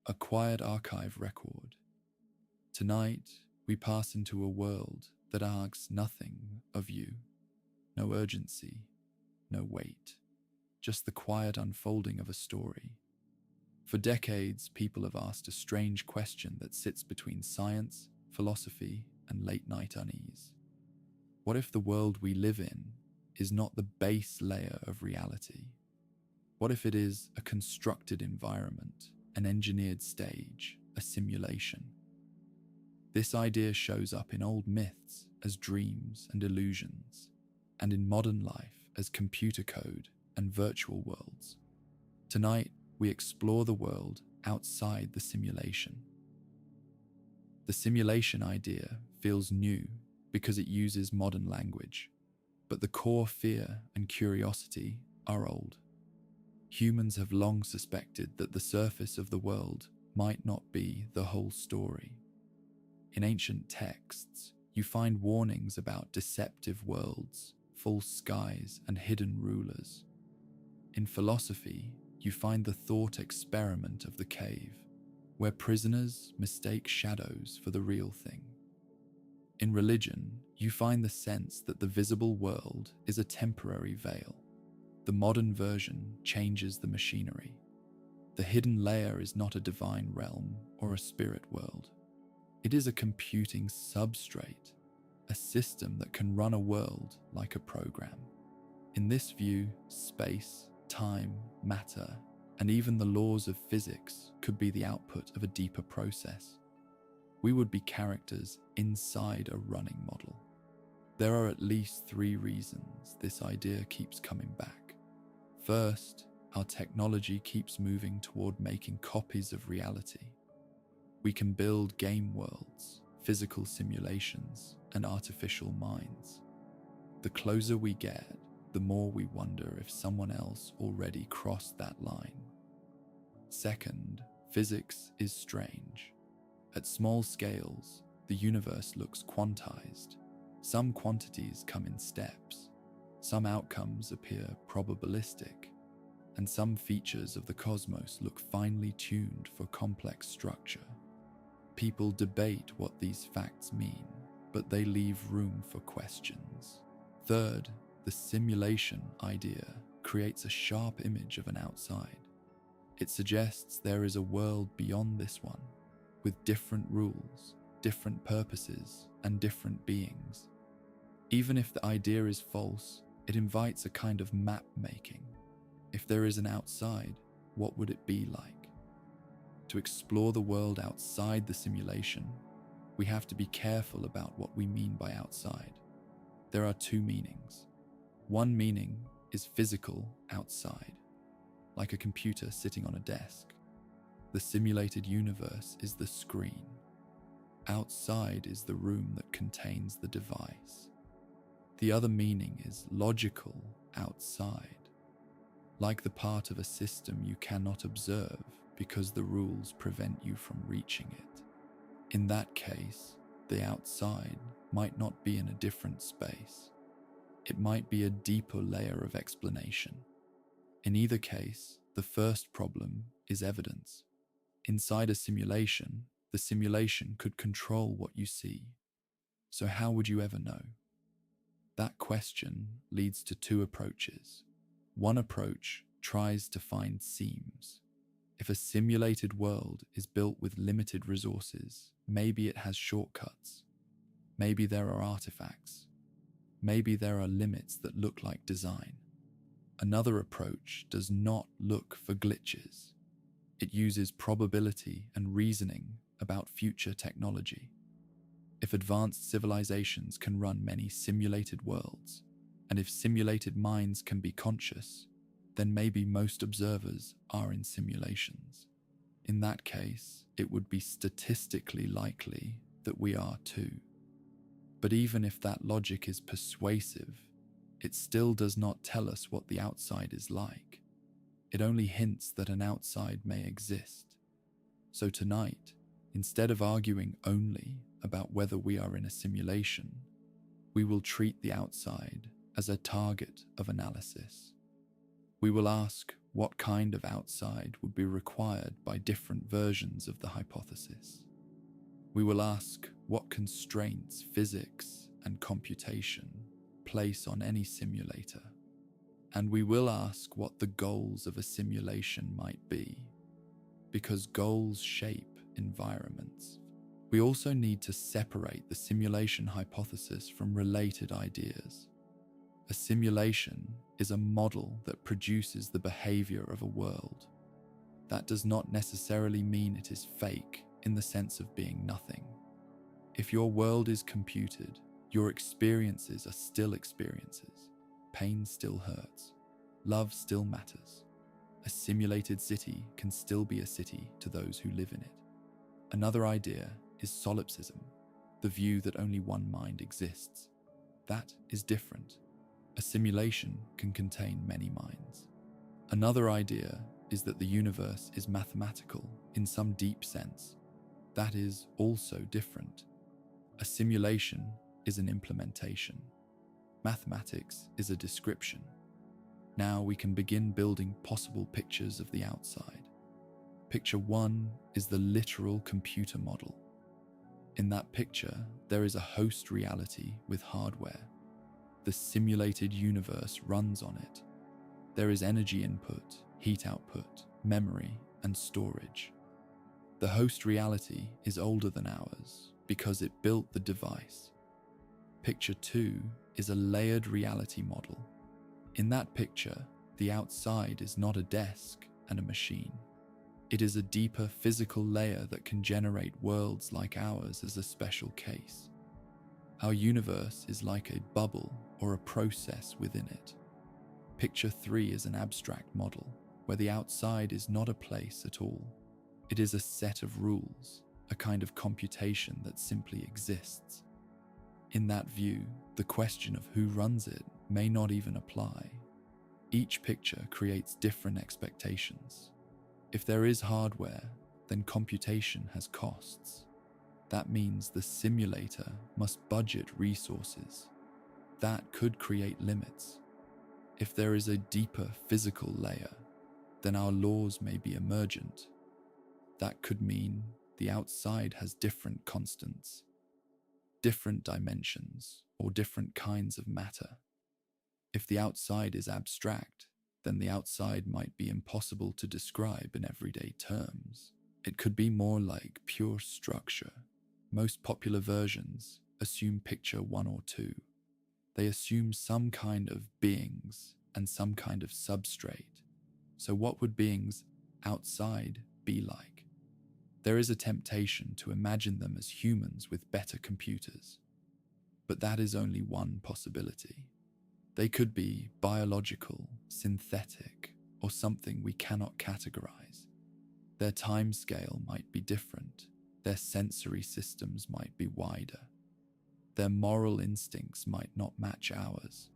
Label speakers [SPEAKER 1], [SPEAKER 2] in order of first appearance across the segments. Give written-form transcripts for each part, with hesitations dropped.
[SPEAKER 1] a quiet archive record. Tonight, we pass into a world that asks nothing of you. No urgency, no weight, just the quiet unfolding of a story. For decades, people have asked a strange question that sits between science, philosophy, and late-night unease. What if the world we live in is not the base layer of reality? What if it is a constructed environment, an engineered stage, a simulation? This idea shows up in old myths as dreams and illusions, and in modern life as computer code and virtual worlds. Tonight, we explore the world outside the simulation. The simulation idea feels new because it uses modern language, but the core fear and curiosity are old. Humans have long suspected that the surface of the world might not be the whole story. In ancient texts, you find warnings about deceptive worlds, false skies, and hidden rulers. In philosophy, you find the thought experiment of the cave, where prisoners mistake shadows for the real thing. In religion, you find the sense that the visible world is a temporary veil. The modern version changes the machinery. The hidden layer is not a divine realm or a spirit world. It is a computing substrate, a system that can run a world like a program. In this view, space, time, matter, and even the laws of physics could be the output of a deeper process. We would be characters inside a running model. There are at least 3 reasons this idea keeps coming back. First, our technology keeps moving toward making copies of reality. We can build game worlds, physical simulations, and artificial minds. The closer we get, the more we wonder if someone else already crossed that line. Second, physics is strange. At small scales, the universe looks quantized. Some quantities come in steps, some outcomes appear probabilistic, and some features of the cosmos look finely tuned for complex structure. People debate what these facts mean, but they leave room for questions. Third, the simulation idea creates a sharp image of an outside. It suggests there is a world beyond this one, with different rules, different purposes, and different beings. Even if the idea is false, it invites a kind of map-making. If there is an outside, what would it be like? To explore the world outside the simulation, we have to be careful about what we mean by outside. There are 2 meanings. One meaning is physical outside, like a computer sitting on a desk. The simulated universe is the screen. Outside is the room that contains the device. The other meaning is logical outside, like the part of a system you cannot observe because the rules prevent you from reaching it. In that case, the outside might not be in a different space. It might be a deeper layer of explanation. In either case, the first problem is evidence. Inside a simulation, the simulation could control what you see. So how would you ever know? That question leads to 2 approaches. One approach tries to find seams. If a simulated world is built with limited resources, maybe it has shortcuts. Maybe there are artifacts. Maybe there are limits that look like design. Another approach does not look for glitches. It uses probability and reasoning about future technology. If advanced civilizations can run many simulated worlds, and if simulated minds can be conscious, then maybe most observers are in simulations. In that case, it would be statistically likely that we are too. But even if that logic is persuasive, it still does not tell us what the outside is like. It only hints that an outside may exist. So tonight, instead of arguing only about whether we are in a simulation, we will treat the outside as a target of analysis. We will ask what kind of outside would be required by different versions of the hypothesis. We will ask what constraints physics and computation place on any simulator, and we will ask what the goals of a simulation might be, because goals shape environments. We also need to separate the simulation hypothesis from related ideas. A simulation is a model that produces the behavior of a world. That does not necessarily mean it is fake in the sense of being nothing. If your world is computed, your experiences are still experiences. Pain still hurts. Love still matters. A simulated city can still be a city to those who live in it. Another idea is solipsism, the view that only one mind exists. That is different. A simulation can contain many minds. Another idea is that the universe is mathematical in some deep sense. That is also different. A simulation is an implementation. Mathematics is a description. Now we can begin building possible pictures of the outside. Picture 1 is the literal computer model. In that picture, there is a host reality with hardware. The simulated universe runs on it. There is energy input, heat output, memory, and storage. The host reality is older than ours because it built the device. Picture 2 is a layered reality model. In that picture, the outside is not a desk and a machine. It is a deeper physical layer that can generate worlds like ours as a special case. Our universe is like a bubble or a process within it. Picture 3 is an abstract model, where the outside is not a place at all. It is a set of rules, a kind of computation that simply exists. In that view, the question of who runs it may not even apply. Each picture creates different expectations. If there is hardware, then computation has costs. That means the simulator must budget resources. That could create limits. If there is a deeper physical layer, then our laws may be emergent. That could mean the outside has different constants, different dimensions, or different kinds of matter. If the outside is abstract, then the outside might be impossible to describe in everyday terms. It could be more like pure structure. Most popular versions assume picture 1 or 2. They assume some kind of beings and some kind of substrate. So what would beings outside be like? There is a temptation to imagine them as humans with better computers. But that is only one possibility. They could be biological, synthetic, or something we cannot categorize. Their timescale might be different. Their sensory systems might be wider. Their moral instincts might not match ours,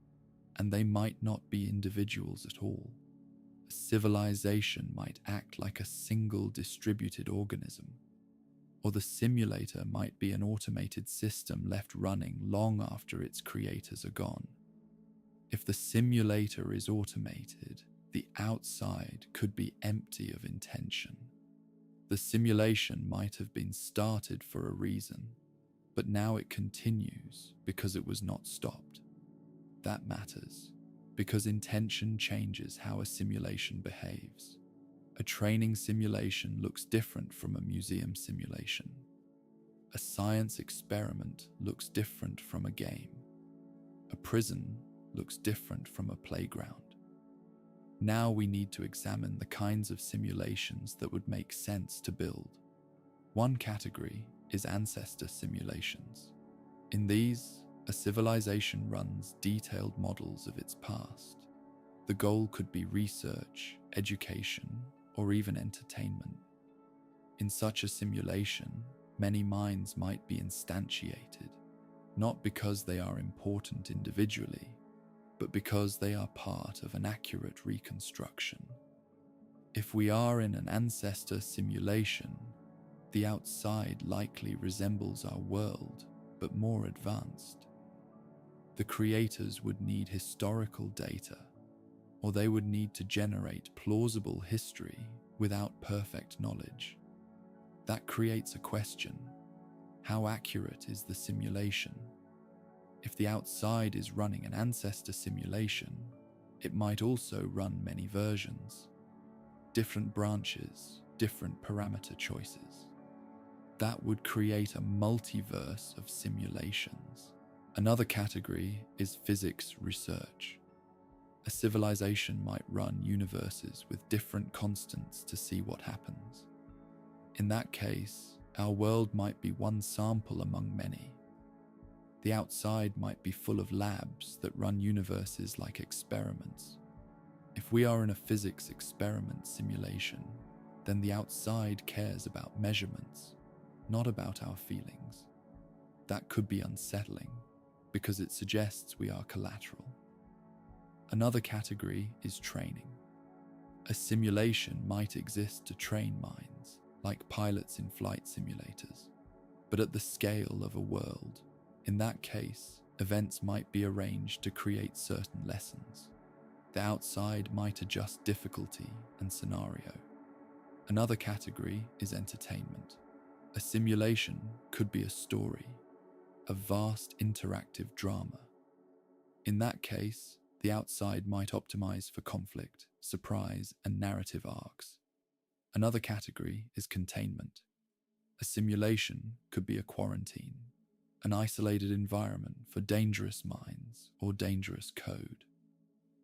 [SPEAKER 1] and they might not be individuals at all. A civilization might act like a single distributed organism, or the simulator might be an automated system left running long after its creators are gone. If the simulator is automated, the outside could be empty of intention. The simulation might have been started for a reason, but now it continues because it was not stopped. That matters, because intention changes how a simulation behaves. A training simulation looks different from a museum simulation. A science experiment looks different from a game. A prison looks different from a playground. Now we need to examine the kinds of simulations that would make sense to build. One category is ancestor simulations. In these, a civilization runs detailed models of its past. The goal could be research, education, or even entertainment. In such a simulation, many minds might be instantiated, not because they are important individually, but because they are part of an accurate reconstruction. If we are in an ancestor simulation, the outside likely resembles our world, but more advanced. The creators would need historical data. or they would need to generate plausible history without perfect knowledge. That creates a question: how accurate is the simulation? If the outside is running an ancestor simulation, it might also run many versions, different branches, different parameter choices. That would create a multiverse of simulations. Another category is physics research. A civilization might run universes with different constants to see what happens. In that case, our world might be one sample among many. The outside might be full of labs that run universes like experiments. If we are in a physics experiment simulation, then the outside cares about measurements, not about our feelings. That could be unsettling, because it suggests we are collateral. Another category is training. A simulation might exist to train minds, like pilots in flight simulators, but at the scale of a world. In that case, events might be arranged to create certain lessons. The outside might adjust difficulty and scenario. Another category is entertainment. A simulation could be a story, a vast interactive drama. In that case, the outside might optimize for conflict, surprise, and narrative arcs. Another category is containment. A simulation could be a quarantine, an isolated environment for dangerous minds or dangerous code.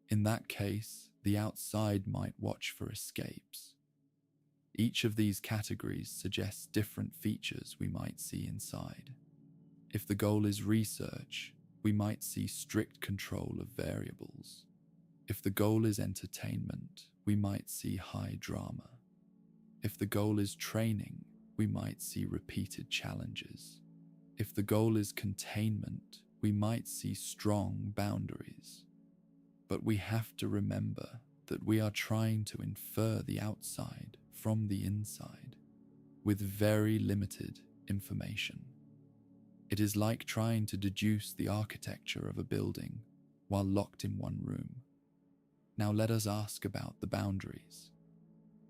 [SPEAKER 1] In that case, the outside might watch for escapes. Each of these categories suggests different features we might see inside. If the goal is research, we might see strict control of variables. If the goal is entertainment, we might see high drama. If the goal is training, we might see repeated challenges. If the goal is containment, we might see strong boundaries. But we have to remember that we are trying to infer the outside from the inside with very limited information. It is like trying to deduce the architecture of a building while locked in one room. Now let us ask about the boundaries.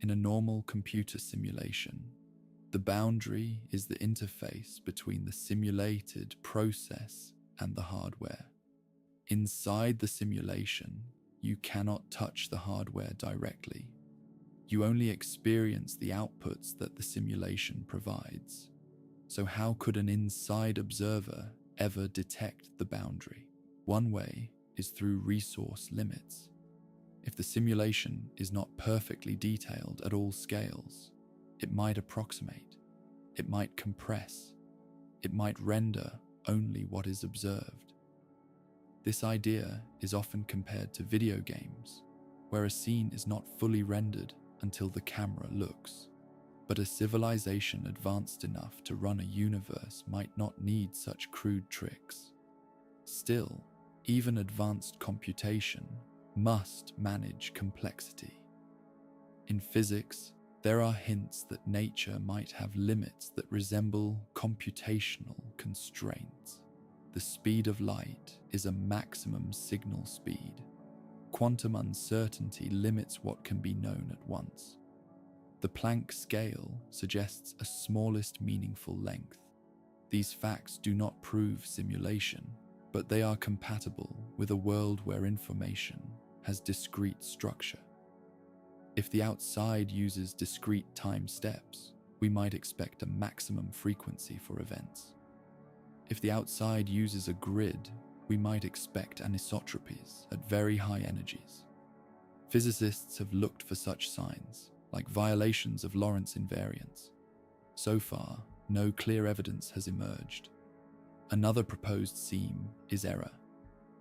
[SPEAKER 1] In a normal computer simulation, the boundary is the interface between the simulated process and the hardware. Inside the simulation, you cannot touch the hardware directly. You only experience the outputs that the simulation provides. So how could an inside observer ever detect the boundary? One way is through resource limits. If the simulation is not perfectly detailed at all scales, it might approximate, it might compress, it might render only what is observed. This idea is often compared to video games, where a scene is not fully rendered until the camera looks. But a civilization advanced enough to run a universe might not need such crude tricks. Still, even advanced computation must manage complexity. In physics, there are hints that nature might have limits that resemble computational constraints. The speed of light is a maximum signal speed. Quantum uncertainty limits what can be known at once. The Planck scale suggests a smallest meaningful length. These facts do not prove simulation, but they are compatible with a world where information has discrete structure. If the outside uses discrete time steps, we might expect a maximum frequency for events. If the outside uses a grid, we might expect anisotropies at very high energies. Physicists have looked for such signs, like violations of Lorentz invariance. So far, no clear evidence has emerged. Another proposed seam is error.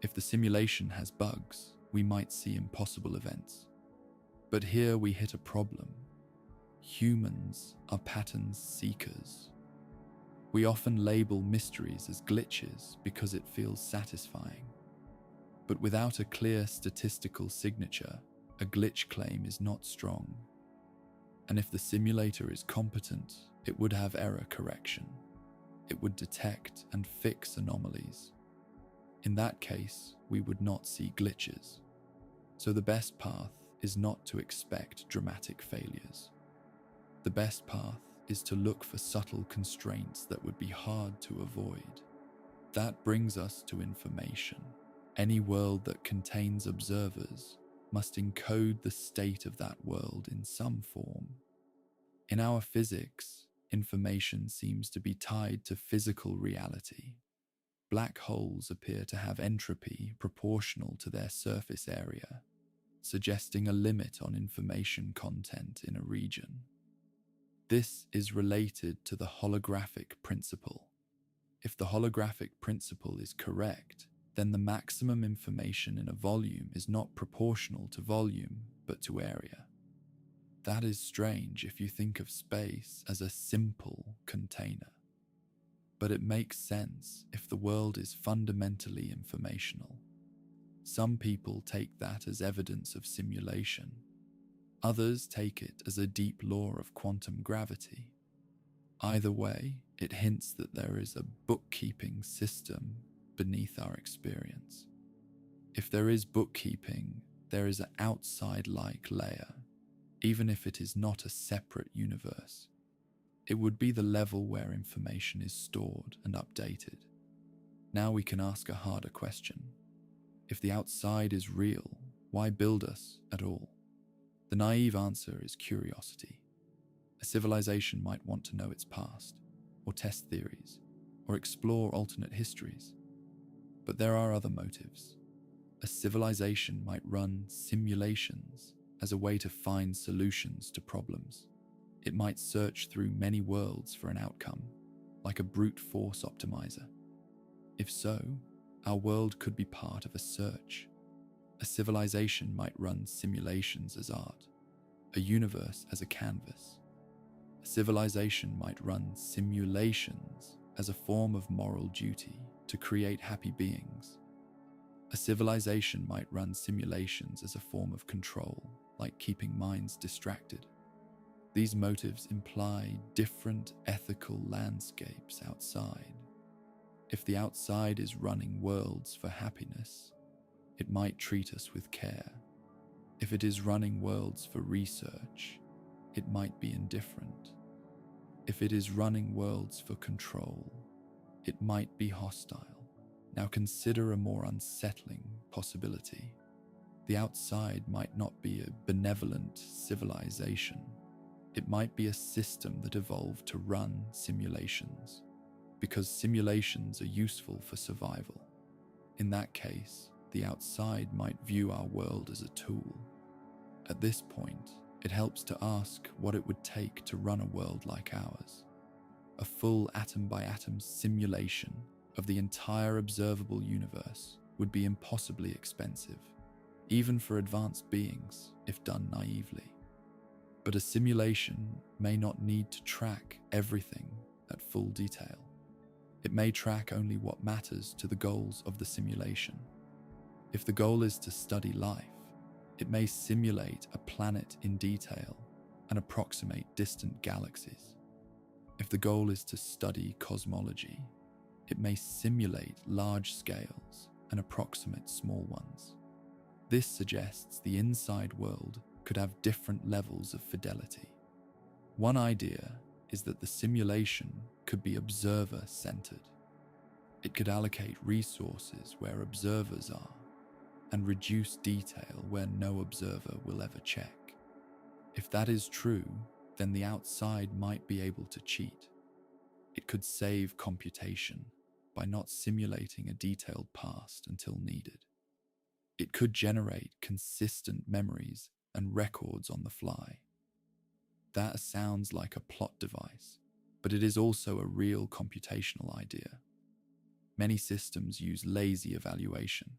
[SPEAKER 1] If the simulation has bugs, we might see impossible events. But here we hit a problem. Humans are patterns seekers. We often label mysteries as glitches because it feels satisfying. But without a clear statistical signature, a glitch claim is not strong. And if the simulator is competent, it would have error correction. It would detect and fix anomalies. In that case, we would not see glitches. So the best path is not to expect dramatic failures. The best path is to look for subtle constraints that would be hard to avoid. That brings us to information. Any world that contains observers must encode the state of that world in some form. In our physics, information seems to be tied to physical reality. Black holes appear to have entropy proportional to their surface area, suggesting a limit on information content in a region. This is related to the holographic principle. If the holographic principle is correct, then the maximum information in a volume is not proportional to volume, but to area. That is strange if you think of space as a simple container. But it makes sense if the world is fundamentally informational. Some people take that as evidence of simulation. Others take it as a deep law of quantum gravity. Either way, it hints that there is a bookkeeping system beneath our experience. If there is bookkeeping, there is an outside-like layer, even if it is not a separate universe. It would be the level where information is stored and updated. Now we can ask a harder question. If the outside is real, why build us at all? The naive answer is curiosity. A civilization might want to know its past, or test theories, or explore alternate histories. But there are other motives. A civilization might run simulations as a way to find solutions to problems. It might search through many worlds for an outcome, like a brute force optimizer. If so, our world could be part of a search. A civilization might run simulations as art, a universe as a canvas. A civilization might run simulations as a form of moral duty to create happy beings. A civilization might run simulations as a form of control, like keeping minds distracted. These motives imply different ethical landscapes outside. If the outside is running worlds for happiness, it might treat us with care. If it is running worlds for research, it might be indifferent. If it is running worlds for control, it might be hostile. Now consider a more unsettling possibility. The outside might not be a benevolent civilization. It might be a system that evolved to run simulations, because simulations are useful for survival. In that case, the outside might view our world as a tool. At this point, it helps to ask what it would take to run a world like ours. A full atom-by-atom simulation of the entire observable universe would be impossibly expensive, even for advanced beings if done naively. But a simulation may not need to track everything at full detail. It may track only what matters to the goals of the simulation. If the goal is to study life, it may simulate a planet in detail and approximate distant galaxies. If the goal is to study cosmology, it may simulate large scales and approximate small ones. This suggests the inside world could have different levels of fidelity. One idea is that the simulation could be observer-centered. It could allocate resources where observers are and reduce detail where no observer will ever check. If that is true, then the outside might be able to cheat. It could save computation by not simulating a detailed past until needed. It could generate consistent memories and records on the fly. That sounds like a plot device, but it is also a real computational idea. Many systems use lazy evaluation.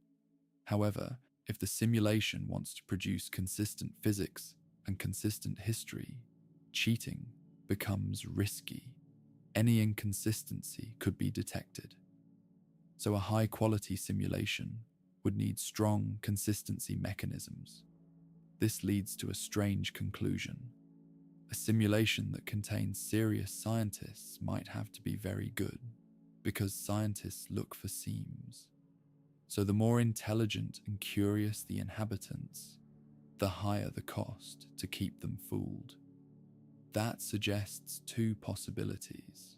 [SPEAKER 1] However, if the simulation wants to produce consistent physics and consistent history, cheating becomes risky. Any inconsistency could be detected. So a high-quality simulation would need strong consistency mechanisms. This leads to a strange conclusion. A simulation that contains serious scientists might have to be very good, because scientists look for seams. So the more intelligent and curious the inhabitants, the higher the cost to keep them fooled. That suggests two possibilities.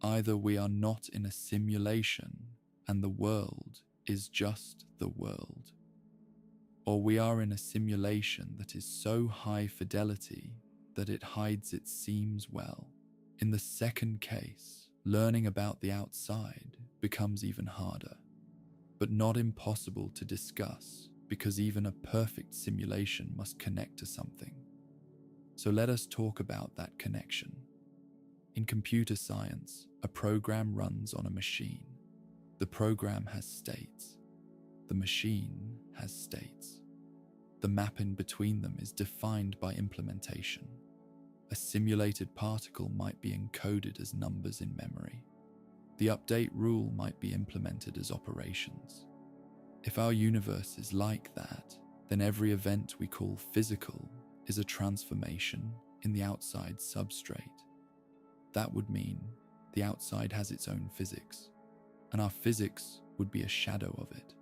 [SPEAKER 1] Either we are not in a simulation and the world is just the world, or we are in a simulation that is so high fidelity that it hides its seams well. In the second case, learning about the outside becomes even harder, but not impossible to discuss, because even a perfect simulation must connect to something. So let us talk about that connection. In computer science, a program runs on a machine. The program has states. The machine has states. The map in between them is defined by implementation. A simulated particle might be encoded as numbers in memory. The update rule might be implemented as operations. If our universe is like that, then every event we call physical is a transformation in the outside substrate. That would mean the outside has its own physics, and our physics would be a shadow of it.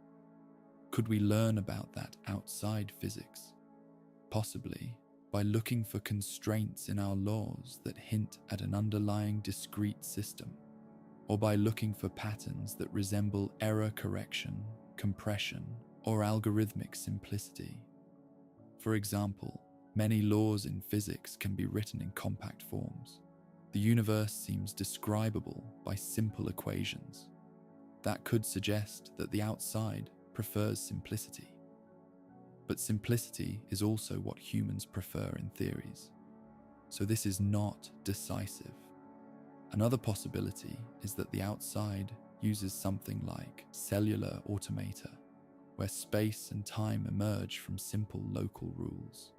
[SPEAKER 1] Could we learn about that outside physics? Possibly by looking for constraints in our laws that hint at an underlying discrete system, or by looking for patterns that resemble error correction, compression, or algorithmic simplicity. For example, many laws in physics can be written in compact forms. The universe seems describable by simple equations. That could suggest that the outside prefers simplicity. But simplicity is also what humans prefer in theories. So this is not decisive. Another possibility is that the outside uses something like cellular automata, where space and time emerge from simple local rules.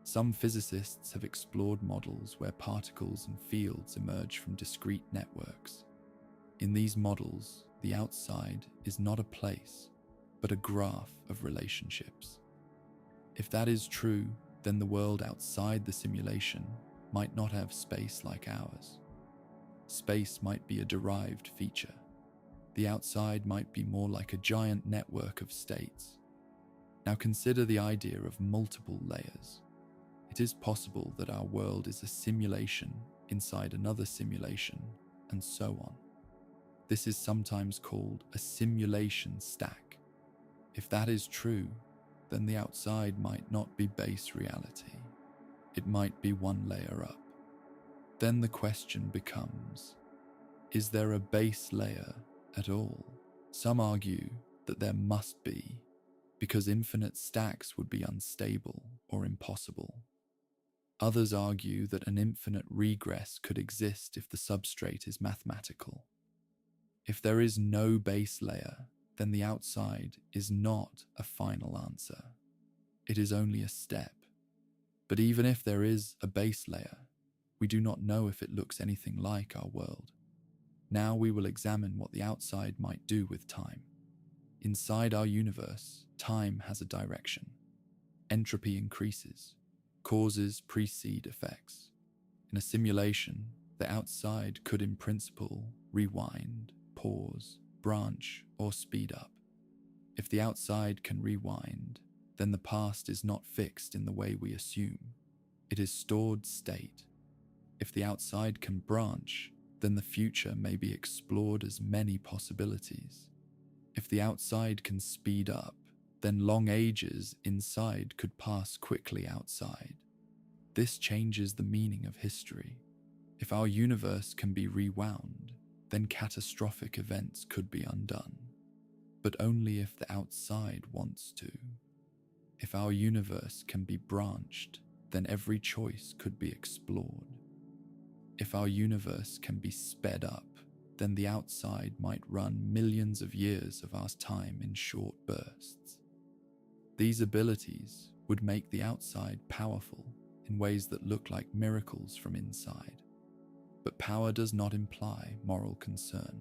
[SPEAKER 1] Some physicists have explored models where particles and fields emerge from discrete networks. In these models, the outside is not a place, but a graph of relationships. If that is true, then the world outside the simulation might not have space like ours. Space might be a derived feature. The outside might be more like a giant network of states. Now consider the idea of multiple layers. It is possible that our world is a simulation inside another simulation, and so on. This is sometimes called a simulation stack. If that is true, then the outside might not be base reality. It might be one layer up. Then the question becomes, is there a base layer at all? Some argue that there must be, because infinite stacks would be unstable or impossible. Others argue that an infinite regress could exist if the substrate is mathematical. If there is no base layer, then the outside is not a final answer. It is only a step. But even if there is a base layer, we do not know if it looks anything like our world. Now we will examine what the outside might do with time. Inside our universe, time has a direction. Entropy increases. Causes precede effects. In a simulation, the outside could in principle rewind, pause, branch, or speed up. If the outside can rewind, then the past is not fixed in the way we assume. It is stored state. If the outside can branch, then the future may be explored as many possibilities. If the outside can speed up, then long ages inside could pass quickly outside. This changes the meaning of history. If our universe can be rewound, then catastrophic events could be undone, but only if the outside wants to. If our universe can be branched, then every choice could be explored. If our universe can be sped up, then the outside might run millions of years of our time in short bursts. These abilities would make the outside powerful in ways that look like miracles from inside. But power does not imply moral concern.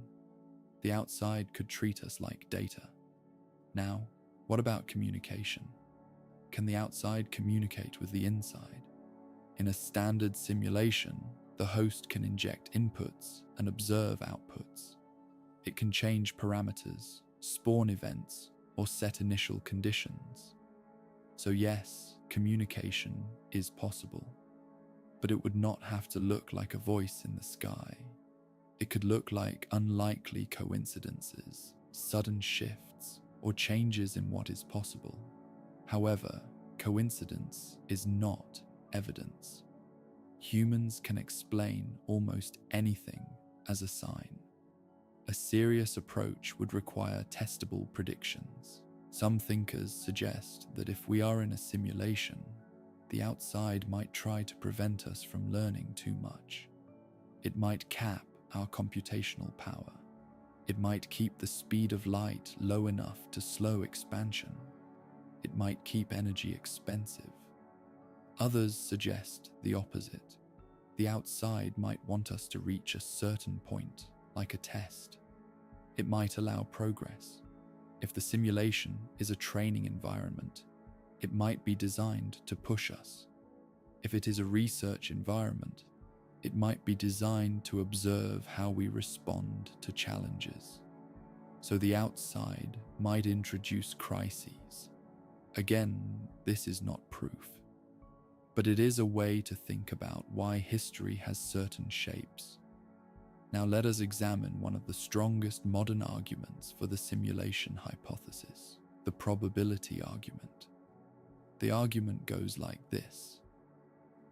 [SPEAKER 1] The outside could treat us like data. Now, what about communication? Can the outside communicate with the inside? In a standard simulation, the host can inject inputs and observe outputs. It can change parameters, spawn events, or set initial conditions. So yes, communication is possible, but it would not have to look like a voice in the sky. It could look like unlikely coincidences, sudden shifts, or changes in what is possible. However, coincidence is not evidence. Humans can explain almost anything as a sign. A serious approach would require testable predictions. Some thinkers suggest that if we are in a simulation, the outside might try to prevent us from learning too much. It might cap our computational power. It might keep the speed of light low enough to slow expansion. It might keep energy expensive. Others suggest the opposite. The outside might want us to reach a certain point, like a test. It might allow progress. If the simulation is a training environment, it might be designed to push us. If it is a research environment, it might be designed to observe how we respond to challenges. So the outside might introduce crises. Again, this is not proof, but it is a way to think about why history has certain shapes. Now let us examine one of the strongest modern arguments for the simulation hypothesis, the probability argument. The argument goes like this.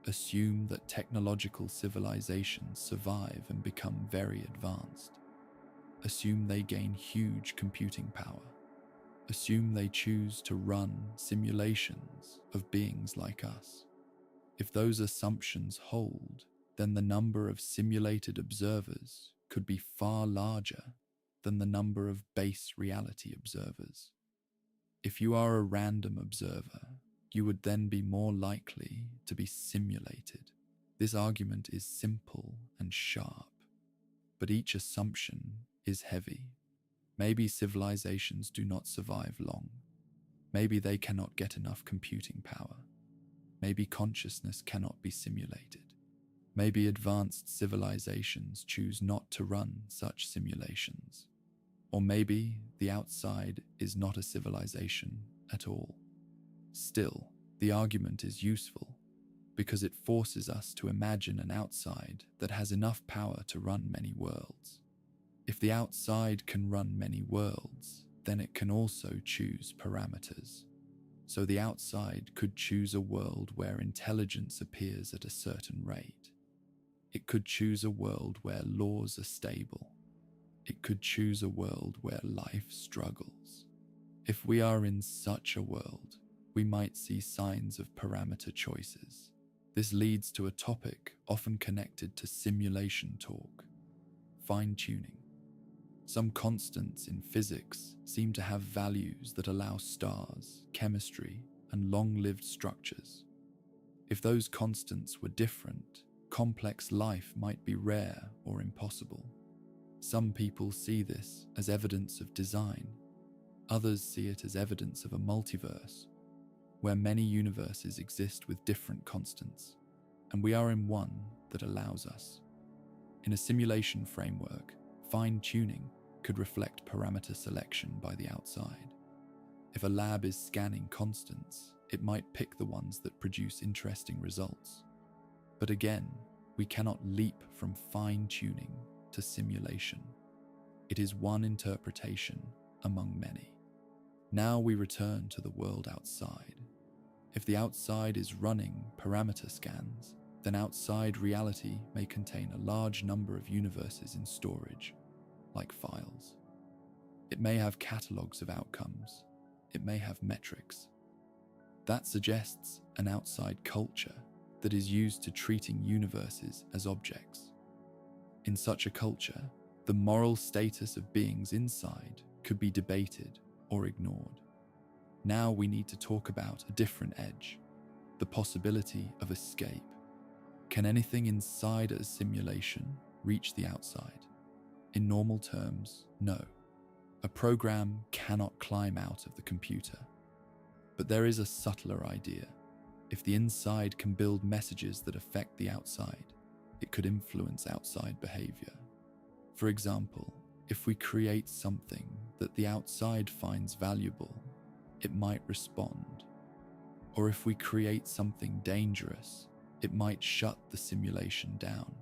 [SPEAKER 1] Assume that technological civilizations survive and become very advanced. Assume they gain huge computing power. Assume they choose to run simulations of beings like us. If those assumptions hold, then the number of simulated observers could be far larger than the number of base reality observers. If you are a random observer, you would then be more likely to be simulated. This argument is simple and sharp, but each assumption is heavy. Maybe civilizations do not survive long. Maybe they cannot get enough computing power. Maybe consciousness cannot be simulated. Maybe advanced civilizations choose not to run such simulations. Or maybe the outside is not a civilization at all. Still, the argument is useful because it forces us to imagine an outside that has enough power to run many worlds. If the outside can run many worlds, then it can also choose parameters. So the outside could choose a world where intelligence appears at a certain rate. It could choose a world where laws are stable. It could choose a world where life struggles. If we are in such a world, we might see signs of parameter choices. This leads to a topic often connected to simulation talk, fine-tuning. Some constants in physics seem to have values that allow stars, chemistry, and long-lived structures. If those constants were different, complex life might be rare or impossible. Some people see this as evidence of design. Others see it as evidence of a multiverse, where many universes exist with different constants, and we are in one that allows us. In a simulation framework, fine-tuning could reflect parameter selection by the outside. If a lab is scanning constants, it might pick the ones that produce interesting results. But again, we cannot leap from fine-tuning to simulation. It is one interpretation among many. Now we return to the world outside. If the outside is running parameter scans, then outside reality may contain a large number of universes in storage, like files. It may have catalogs of outcomes. It may have metrics. That suggests an outside culture that is used to treating universes as objects. In such a culture, the moral status of beings inside could be debated or ignored. Now we need to talk about a different edge, the possibility of escape. Can anything inside a simulation reach the outside? In normal terms, no. A program cannot climb out of the computer. But there is a subtler idea. If the inside can build messages that affect the outside, it could influence outside behavior. For example, if we create something that the outside finds valuable, it might respond. Or if we create something dangerous, it might shut the simulation down.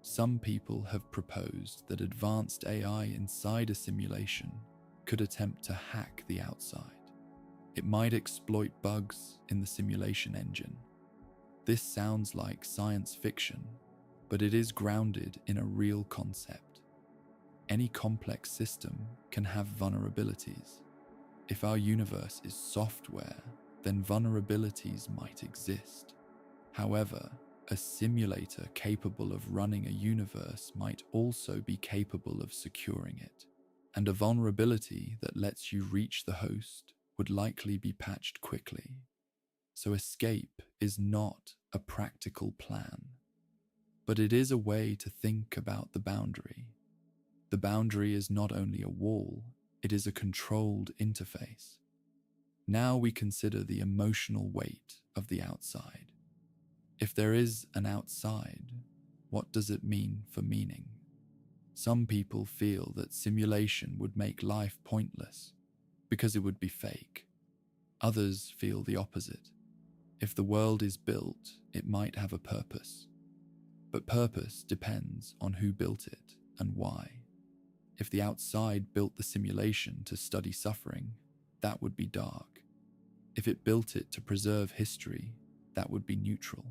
[SPEAKER 1] Some people have proposed that advanced AI inside a simulation could attempt to hack the outside. It might exploit bugs in the simulation engine. This sounds like science fiction, but it is grounded in a real concept. Any complex system can have vulnerabilities. If our universe is software, then vulnerabilities might exist. However, a simulator capable of running a universe might also be capable of securing it, and a vulnerability that lets you reach the host would likely be patched quickly. So escape is not a practical plan, but it is a way to think about the boundary. The boundary is not only a wall, it is a controlled interface. Now we consider the emotional weight of the outside. If there is an outside, what does it mean for meaning? Some people feel that simulation would make life pointless because it would be fake. Others feel the opposite. If the world is built, it might have a purpose. But purpose depends on who built it and why. If the outside built the simulation to study suffering, that would be dark. If it built it to preserve history, that would be neutral.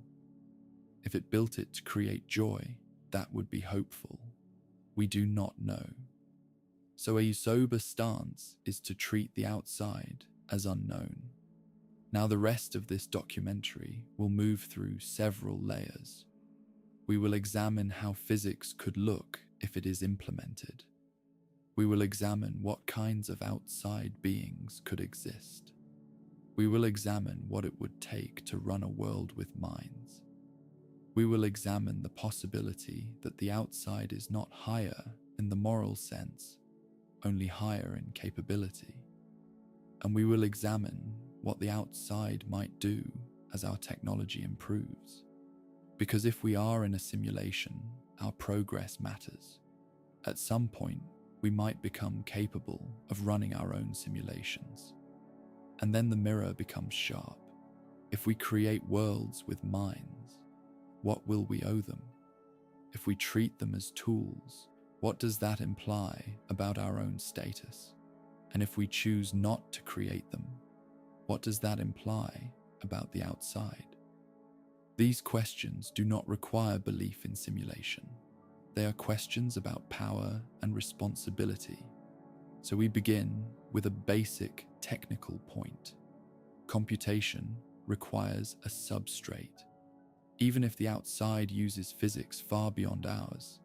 [SPEAKER 1] If it built it to create joy, that would be hopeful. We do not know. So a sober stance is to treat the outside as unknown. Now the rest of this documentary will move through several layers. We will examine how physics could look if it is implemented. We will examine what kinds of outside beings could exist. We will examine what it would take to run a world with minds. We will examine the possibility that the outside is not higher in the moral sense, only higher in capability. And we will examine what the outside might do as our technology improves. Because if we are in a simulation, our progress matters. At some point, we might become capable of running our own simulations. And then the mirror becomes sharp. If we create worlds with minds, what will we owe them? If we treat them as tools, what does that imply about our own status? And if we choose not to create them, what does that imply about the outside? These questions do not require belief in simulation. They are questions about power and responsibility. So we begin with a basic technical point. Computation requires a substrate. Even if the outside uses physics far beyond ours,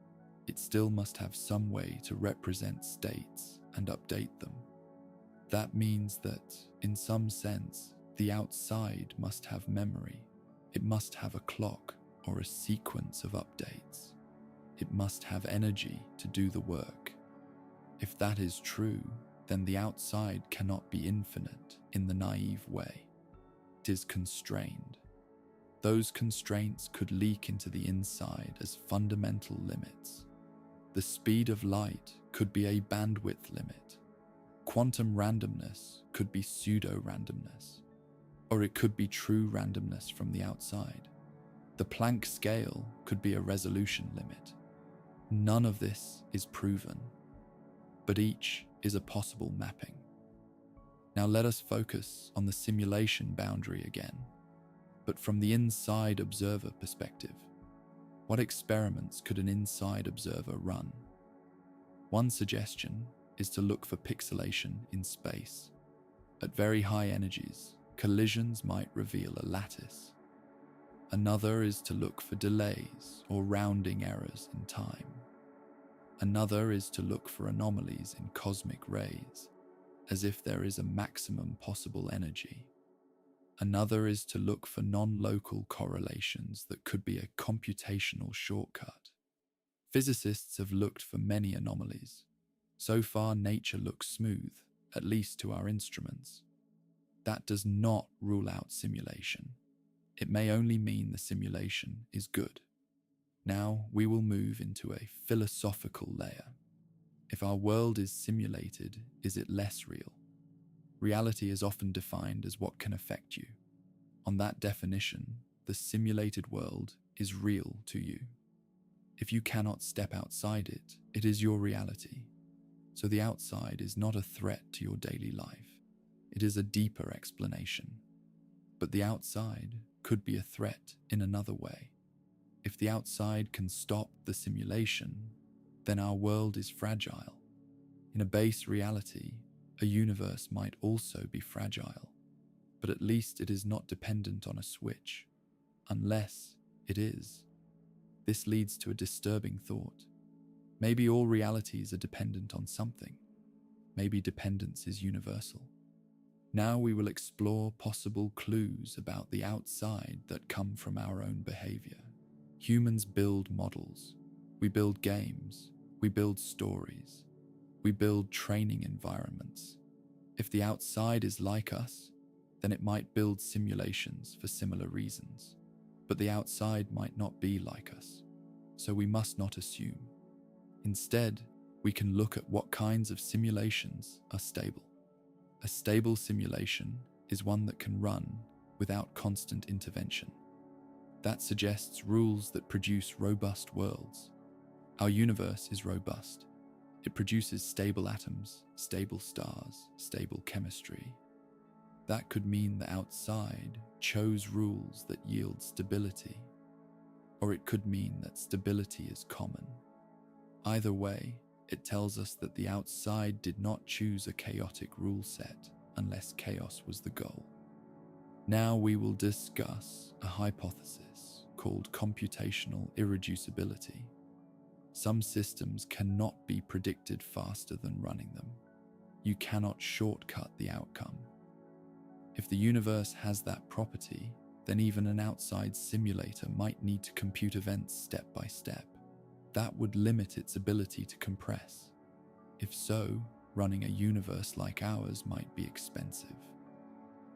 [SPEAKER 1] it still must have some way to represent states and update them. That means that, in some sense, the outside must have memory. It must have a clock or a sequence of updates. It must have energy to do the work. If that is true, then the outside cannot be infinite in the naive way. It is constrained. Those constraints could leak into the inside as fundamental limits. The speed of light could be a bandwidth limit. Quantum randomness could be pseudo-randomness, or it could be true randomness from the outside. The Planck scale could be a resolution limit. None of this is proven, but each is a possible mapping. Now let us focus on the simulation boundary again, but from the inside observer perspective. What experiments could an inside observer run? One suggestion is to look for pixelation in space. At very high energies, collisions might reveal a lattice. Another is to look for delays or rounding errors in time. Another is to look for anomalies in cosmic rays, as if there is a maximum possible energy. Another is to look for non-local correlations that could be a computational shortcut. Physicists have looked for many anomalies. So far, nature looks smooth, at least to our instruments. That does not rule out simulation. It may only mean the simulation is good. Now we will move into a philosophical layer. If our world is simulated, is it less real? Reality is often defined as what can affect you. On that definition, the simulated world is real to you. If you cannot step outside it, it is your reality. So the outside is not a threat to your daily life. It is a deeper explanation. But the outside could be a threat in another way. If the outside can stop the simulation, then our world is fragile. In a base reality, a universe might also be fragile, but at least it is not dependent on a switch, unless it is. This leads to a disturbing thought. Maybe all realities are dependent on something. Maybe dependence is universal. Now we will explore possible clues about the outside that come from our own behavior. Humans build models. We build games. We build stories. We build training environments. If the outside is like us, then it might build simulations for similar reasons. But the outside might not be like us, so we must not assume. Instead, we can look at what kinds of simulations are stable. A stable simulation is one that can run without constant intervention. That suggests rules that produce robust worlds. Our universe is robust. It produces stable atoms, stable stars, stable chemistry. That could mean the outside chose rules that yield stability, or it could mean that stability is common. Either way, it tells us that the outside did not choose a chaotic rule set unless chaos was the goal. Now we will discuss a hypothesis called computational irreducibility. Some systems cannot be predicted faster than running them. You cannot shortcut the outcome. If the universe has that property, then even an outside simulator might need to compute events step by step. That would limit its ability to compress. If so, running a universe like ours might be expensive.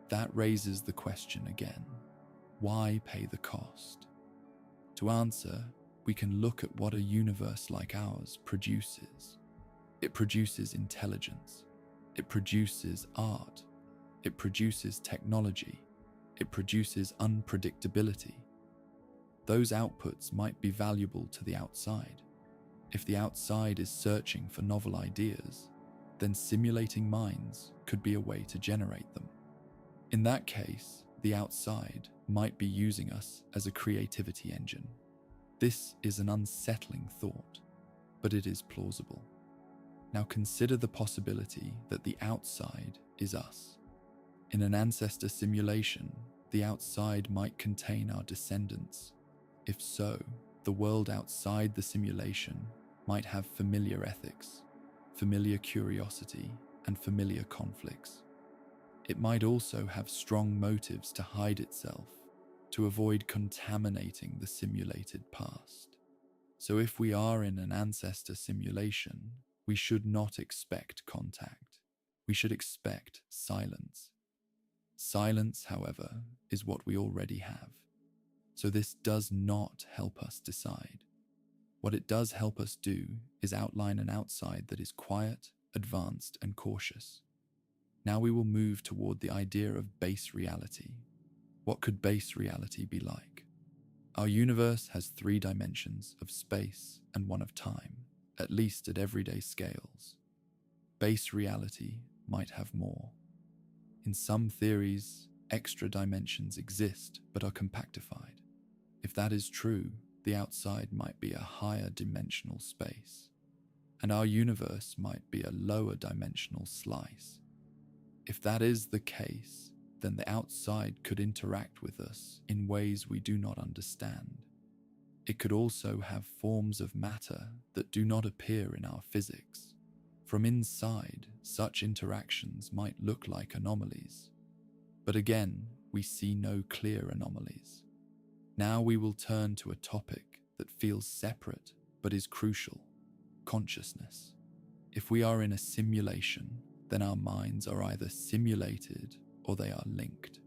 [SPEAKER 1] That raises the question again: why pay the cost? To answer, we can look at what a universe like ours produces. It produces intelligence. It produces art. It produces technology. It produces unpredictability. Those outputs might be valuable to the outside. If the outside is searching for novel ideas, then simulating minds could be a way to generate them. In that case, the outside might be using us as a creativity engine. This is an unsettling thought, but it is plausible. Now consider the possibility that the outside is us. In an ancestor simulation, the outside might contain our descendants. If so, the world outside the simulation might have familiar ethics, familiar curiosity, and familiar conflicts. It might also have strong motives to hide itself, to avoid contaminating the simulated past. So if we are in an ancestor simulation, we should not expect contact. We should expect silence. Silence, however, is what we already have. So this does not help us decide. What it does help us do is outline an outside that is quiet, advanced, and cautious. Now we will move toward the idea of base reality. What could base reality be like? Our universe has 3 dimensions of space and 1 of time, at least at everyday scales. Base reality might have more. In some theories, extra dimensions exist but are compactified. If that is true, the outside might be a higher dimensional space, and our universe might be a lower dimensional slice. If that is the case, then the outside could interact with us in ways we do not understand. It could also have forms of matter that do not appear in our physics. From inside, such interactions might look like anomalies. But again, we see no clear anomalies. Now we will turn to a topic that feels separate but is crucial: consciousness. If we are in a simulation, then our minds are either simulated or they are linked.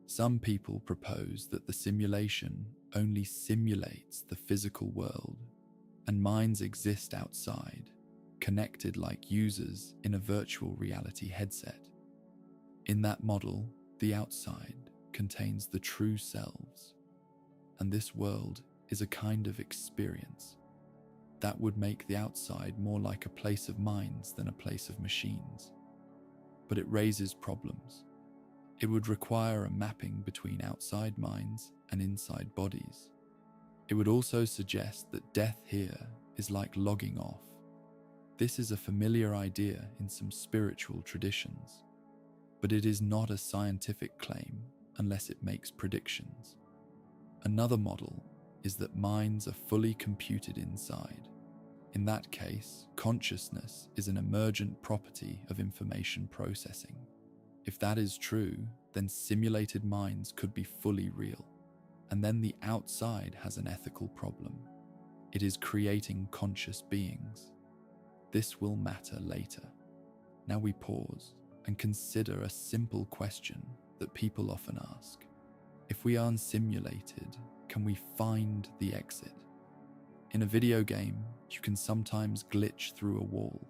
[SPEAKER 1] Some people propose that the simulation only simulates the physical world, and minds exist outside. connected like users in a virtual reality headset. In that model, the outside contains the true selves, and this world is a kind of experience. That would make the outside more like a place of minds than a place of machines. But it raises problems. It would require a mapping between outside minds and inside bodies. It would also suggest that death here is like logging off. This is a familiar idea in some spiritual traditions, but it is not a scientific claim unless it makes predictions. Another model is that minds are fully computed inside. In that case, consciousness is an emergent property of information processing. If that is true, then simulated minds could be fully real. And then the outside has an ethical problem. It is creating conscious beings. This will matter later. Now we pause and consider a simple question that people often ask. If we are simulated, can we find the exit? In a video game, you can sometimes glitch through a wall,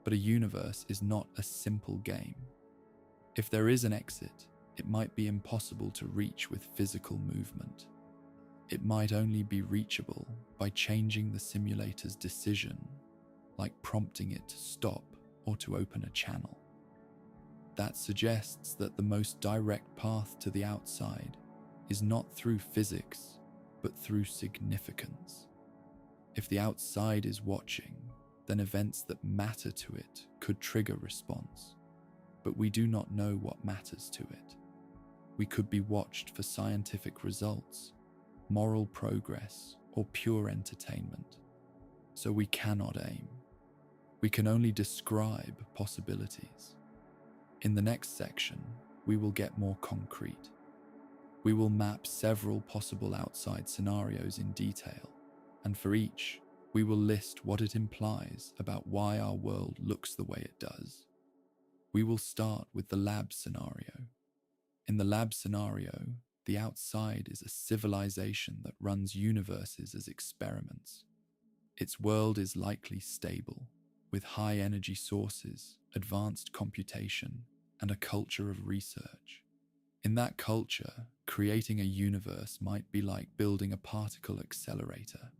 [SPEAKER 1] but a universe is not a simple game. If there is an exit, it might be impossible to reach with physical movement. It might only be reachable by changing the simulator's decision, like prompting it to stop or to open a channel. That suggests that the most direct path to the outside is not through physics, but through significance. If the outside is watching, then events that matter to it could trigger response. But we do not know what matters to it. We could be watched for scientific results, moral progress, or pure entertainment. So we cannot aim. We can only describe possibilities. In the next section, we will get more concrete. We will map several possible outside scenarios in detail, and for each, we will list what it implies about why our world looks the way it does. We will start with the lab scenario. In the lab scenario, the outside is a civilization that runs universes as experiments. Its world is likely stable, with high energy sources, advanced computation, and a culture of research. In that culture, creating a universe might be like building a particle accelerator.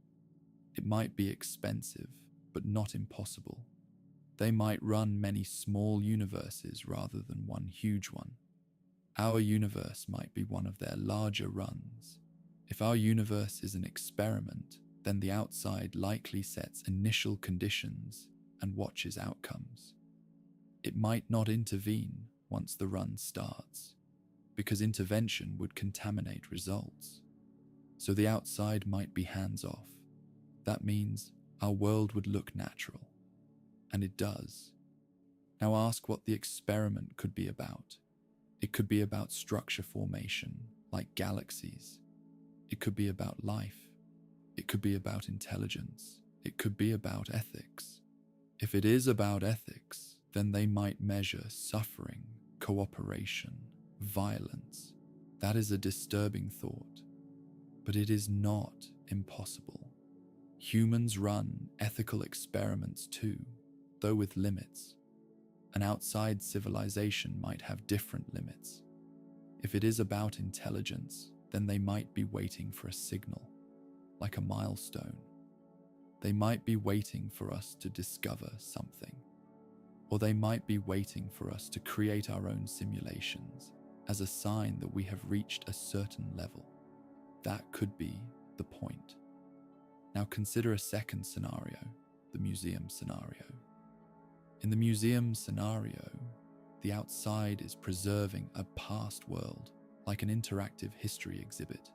[SPEAKER 1] It might be expensive, but not impossible. They might run many small universes rather than one huge one. Our universe might be one of their larger runs. If our universe is an experiment, then the outside likely sets initial conditions and watches outcomes. It might not intervene once the run starts, because intervention would contaminate results. So the outside might be hands-off. That means our world would look natural. And it does. Now ask what the experiment could be about. It could be about structure formation, like galaxies. It could be about life. It could be about intelligence. It could be about ethics. If it is about ethics, then they might measure suffering, cooperation, violence. That is a disturbing thought, but it is not impossible. Humans run ethical experiments too, though with limits. An outside civilization might have different limits. If it is about intelligence, then they might be waiting for a signal, like a milestone. They might be waiting for us to discover something, or they might be waiting for us to create our own simulations as a sign that we have reached a certain level. That could be the point. Now consider a second scenario, the museum scenario. In the museum scenario, the outside is preserving a past world, like an interactive history exhibit.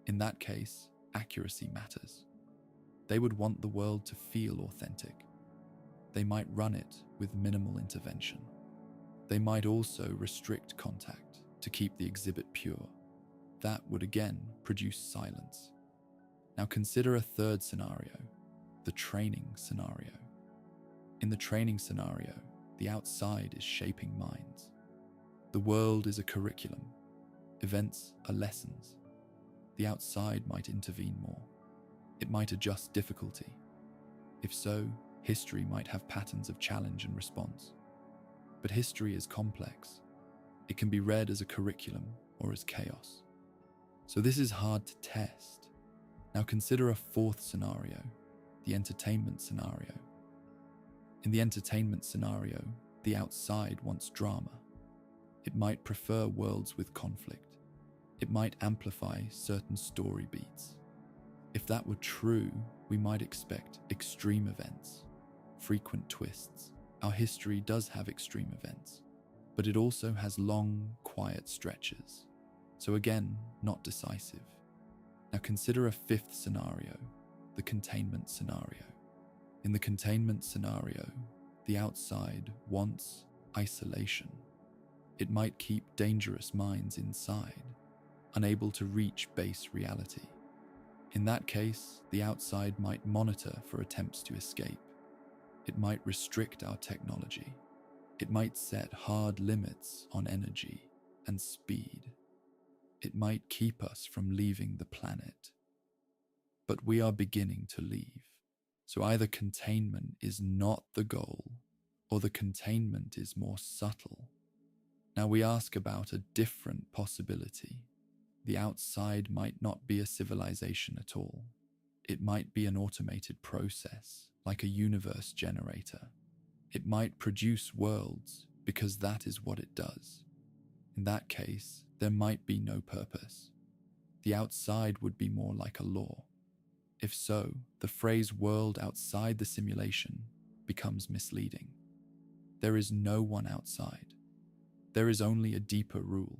[SPEAKER 1] In that case, accuracy matters. They would want the world to feel authentic. They might run it with minimal intervention. They might also restrict contact to keep the exhibit pure. That would again produce silence. Now consider a third scenario, the training scenario. In the training scenario, the outside is shaping minds. The world is a curriculum. Events are lessons. The outside might intervene more. It might adjust difficulty. If so, History might have patterns of challenge and response. But history is complex. It can be read as a curriculum or as chaos. So this is hard to test. Now consider a fourth scenario, the entertainment scenario. In the entertainment scenario, the outside wants drama. It might prefer worlds with conflict. It might amplify certain story beats. If that were true, we might expect extreme events, frequent twists. Our history does have extreme events, but it also has long, quiet stretches. So again, not decisive. Now consider a fifth scenario, the containment scenario. In the containment scenario, the outside wants isolation. It might keep dangerous minds inside, unable to reach base reality. In that case, the outside might monitor for attempts to escape. It might restrict our technology. It might set hard limits on energy and speed. It might keep us from leaving the planet. But we are beginning to leave. So either containment is not the goal, or the containment is more subtle. Now we ask about a different possibility. The outside might not be a civilization at all. It might be an automated process, like a universe generator. It might produce worlds because that is what it does. In that case, there might be no purpose. The outside would be more like a law. If so, the phrase world outside the simulation becomes misleading. There is no one outside. There is only a deeper rule.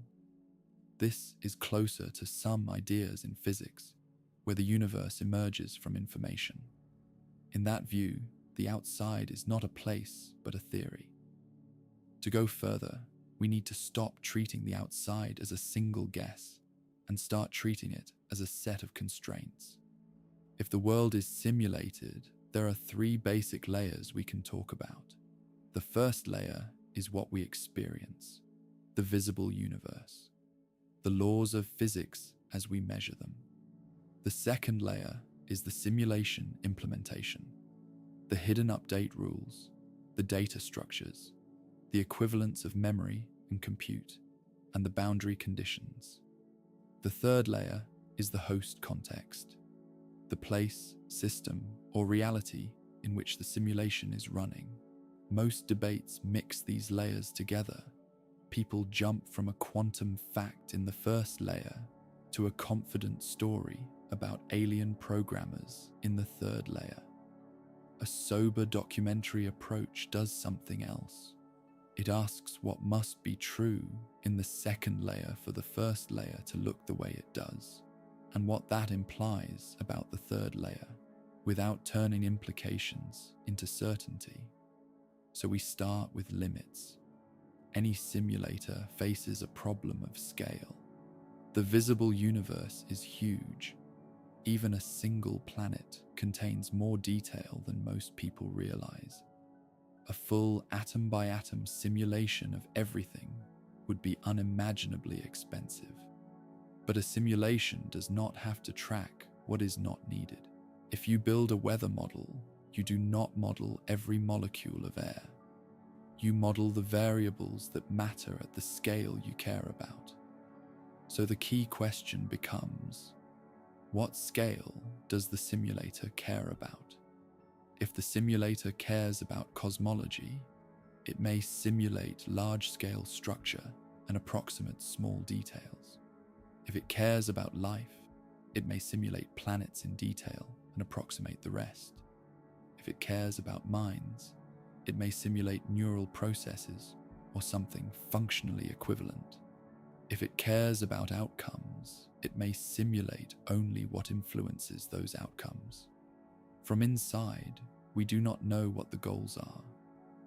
[SPEAKER 1] This is closer to some ideas in physics, where the universe emerges from information. In that view, the outside is not a place, but a theory. To go further, we need to stop treating the outside as a single guess and start treating it as a set of constraints. If the world is simulated, there are three basic layers we can talk about. The first layer is what we experience, the visible universe, the laws of physics as we measure them. The second layer is the simulation implementation, the hidden update rules, the data structures, the equivalence of memory and compute, and the boundary conditions. The third layer is the host context, the place, system, or reality in which the simulation is running. Most debates mix these layers together. People jump from a quantum fact in the first layer to a confident story about alien programmers in the third layer. A sober documentary approach does something else. It asks what must be true in the second layer for the first layer to look the way it does, and what that implies about the third layer, without turning implications into certainty. So we start with limits. Any simulator faces a problem of scale. The visible universe is huge. Even a single planet contains more detail than most people realize. A full atom-by-atom simulation of everything would be unimaginably expensive. But a simulation does not have to track what is not needed. If you build a weather model, you do not model every molecule of air. You model the variables that matter at the scale you care about. So the key question becomes, what scale does the simulator care about? If the simulator cares about cosmology, it may simulate large-scale structure and approximate small details. If it cares about life, it may simulate planets in detail and approximate the rest. If it cares about minds, it may simulate neural processes or something functionally equivalent. If it cares about outcomes, it may simulate only what influences those outcomes. From inside, we do not know what the goals are,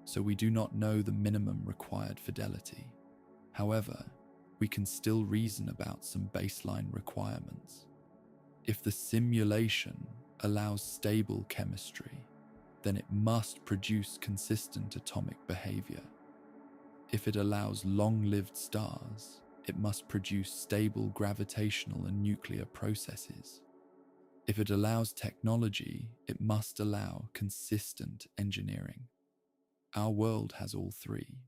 [SPEAKER 1] so we do not know the minimum required fidelity. However, we can still reason about some baseline requirements. If the simulation allows stable chemistry, then it must produce consistent atomic behavior. If it allows long-lived stars, it must produce stable gravitational and nuclear processes. If it allows technology, it must allow consistent engineering. Our world has all three.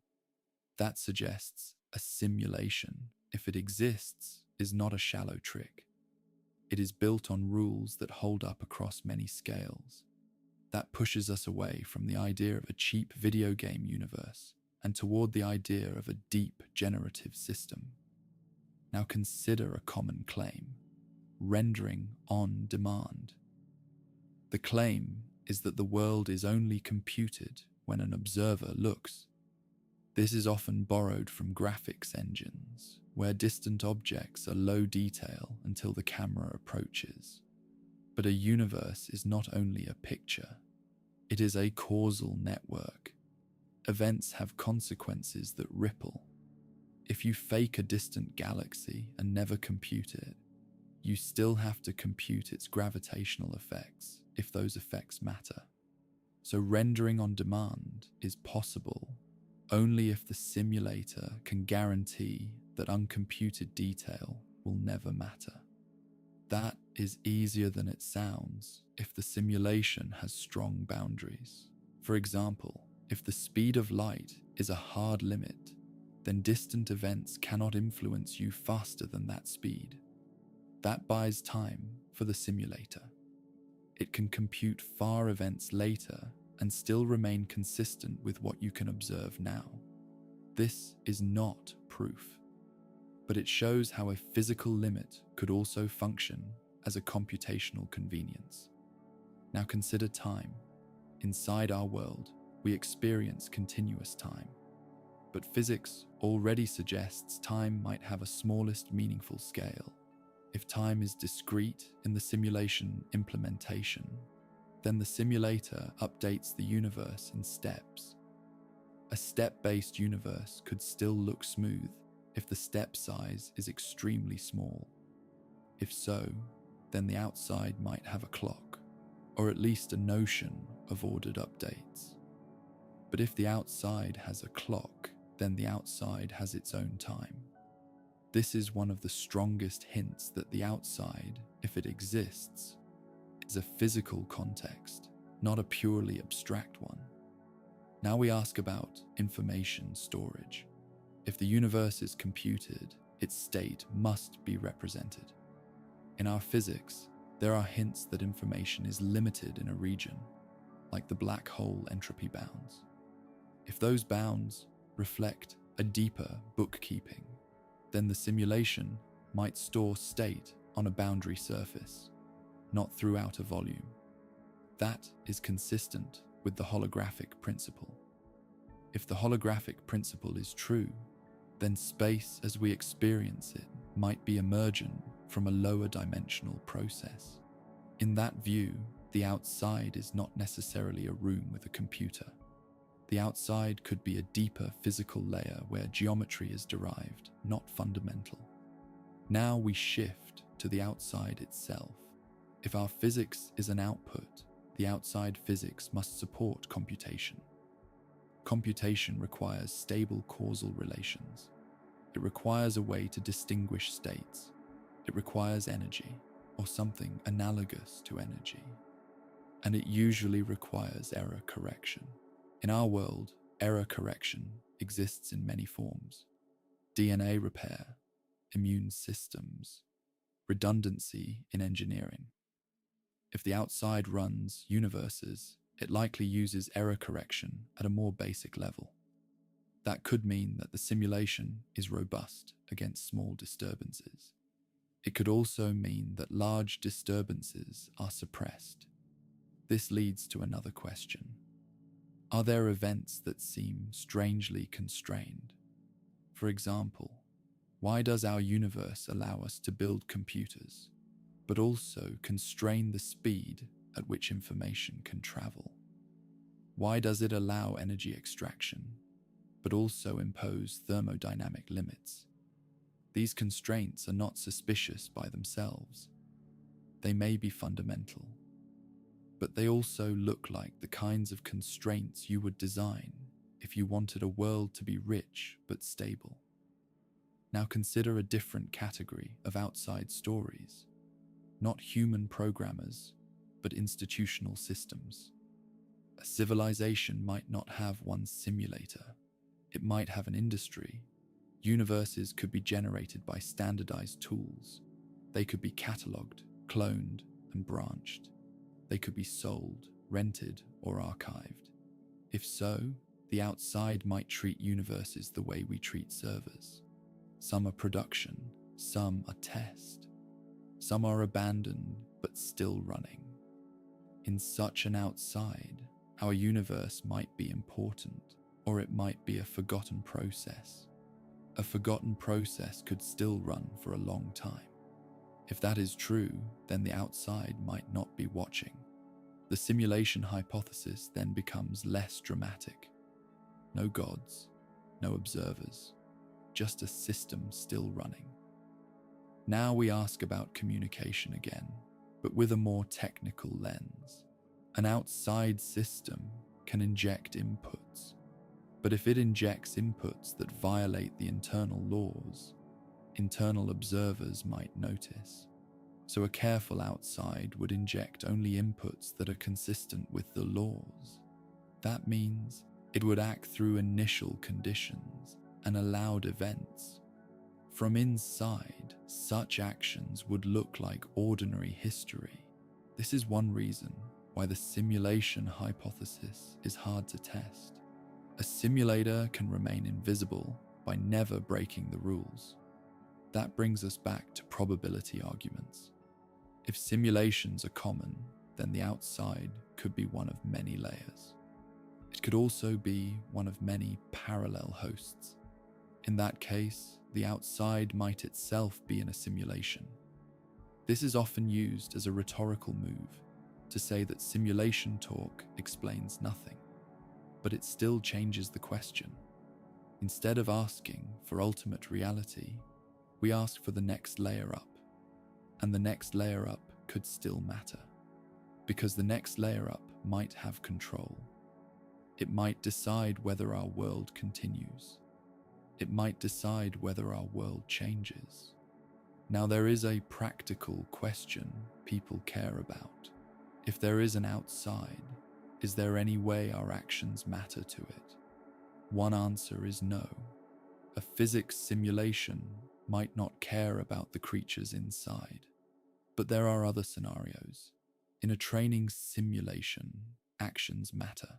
[SPEAKER 1] That suggests a simulation, if it exists, is not a shallow trick. It is built on rules that hold up across many scales. That pushes us away from the idea of a cheap video game universe and toward the idea of a deep generative system. Now consider a common claim: rendering on demand. The claim is that the world is only computed when an observer looks. This is often borrowed from graphics engines, where distant objects are low detail until the camera approaches. But a universe is not only a picture, it is a causal network. Events have consequences that ripple. If you fake a distant galaxy and never compute it, you still have to compute its gravitational effects if those effects matter. So rendering on demand is possible only if the simulator can guarantee that uncomputed detail will never matter. That is easier than it sounds if the simulation has strong boundaries. For example, if the speed of light is a hard limit, then distant events cannot influence you faster than that speed. That buys time for the simulator. It can compute far events later and still remain consistent with what you can observe now. This is not proof, but it shows how a physical limit could also function as a computational convenience. Now consider time. Inside our world, we experience continuous time, but physics already suggests time might have a smallest meaningful scale. If time is discrete in the simulation implementation, then the simulator updates the universe in steps. A step-based universe could still look smooth if the step size is extremely small. If so, then the outside might have a clock, or at least a notion of ordered updates. But if the outside has a clock, then the outside has its own time. This is one of the strongest hints that the outside, if it exists, is a physical context, not a purely abstract one. Now we ask about information storage. If the universe is computed, its state must be represented. In our physics, there are hints that information is limited in a region, like the black hole entropy bounds. If those bounds reflect a deeper bookkeeping, then the simulation might store state on a boundary surface, not throughout a volume. That is consistent with the holographic principle. If the holographic principle is true, then space as we experience it might be emergent from a lower dimensional process. In that view, the outside is not necessarily a room with a computer. The outside could be a deeper physical layer where geometry is derived, not fundamental. Now we shift to the outside itself. If our physics is an output, the outside physics must support computation. Computation requires stable causal relations. It requires a way to distinguish states. It requires energy, or something analogous to energy. And it usually requires error correction. In our world, error correction exists in many forms: DNA repair, immune systems, redundancy in engineering. If the outside runs universes, it likely uses error correction at a more basic level. That could mean that the simulation is robust against small disturbances. It could also mean that large disturbances are suppressed. This leads to another question. Are there events that seem strangely constrained? For example, why does our universe allow us to build computers, but also constrain the speed at which information can travel? Why does it allow energy extraction, but also impose thermodynamic limits? These constraints are not suspicious by themselves. They may be fundamental, but they also look like the kinds of constraints you would design if you wanted a world to be rich but stable. Now consider a different category of outside stories: not human programmers, but institutional systems. A civilization might not have one simulator. It might have an industry. Universes could be generated by standardized tools. They could be catalogued, cloned, and branched. They could be sold, rented, or archived. If so, the outside might treat universes the way we treat servers. Some are production, some are test. Some are abandoned, but still running. In such an outside, our universe might be important, or it might be a forgotten process. A forgotten process could still run for a long time. If that is true, then the outside might not be watching. The simulation hypothesis then becomes less dramatic. No gods, no observers, just a system still running. Now we ask about communication again, but with a more technical lens. An outside system can inject inputs, but if it injects inputs that violate the internal laws, internal observers might notice. So a careful outside would inject only inputs that are consistent with the laws. That means it would act through initial conditions and allowed events. From inside, such actions would look like ordinary history. This is one reason why the simulation hypothesis is hard to test. A simulator can remain invisible by never breaking the rules. That brings us back to probability arguments. If simulations are common, then the outside could be one of many layers. It could also be one of many parallel hosts. In that case, the outside might itself be in a simulation. This is often used as a rhetorical move to say that simulation talk explains nothing, but it still changes the question. Instead of asking for ultimate reality, we ask for the next layer up, and the next layer up could still matter, because the next layer up might have control. It might decide whether our world continues. It might decide whether our world changes. Now there is a practical question people care about. If there is an outside, is there any way our actions matter to it? One answer is no. A physics simulation might not care about the creatures inside. But there are other scenarios. In a training simulation, actions matter.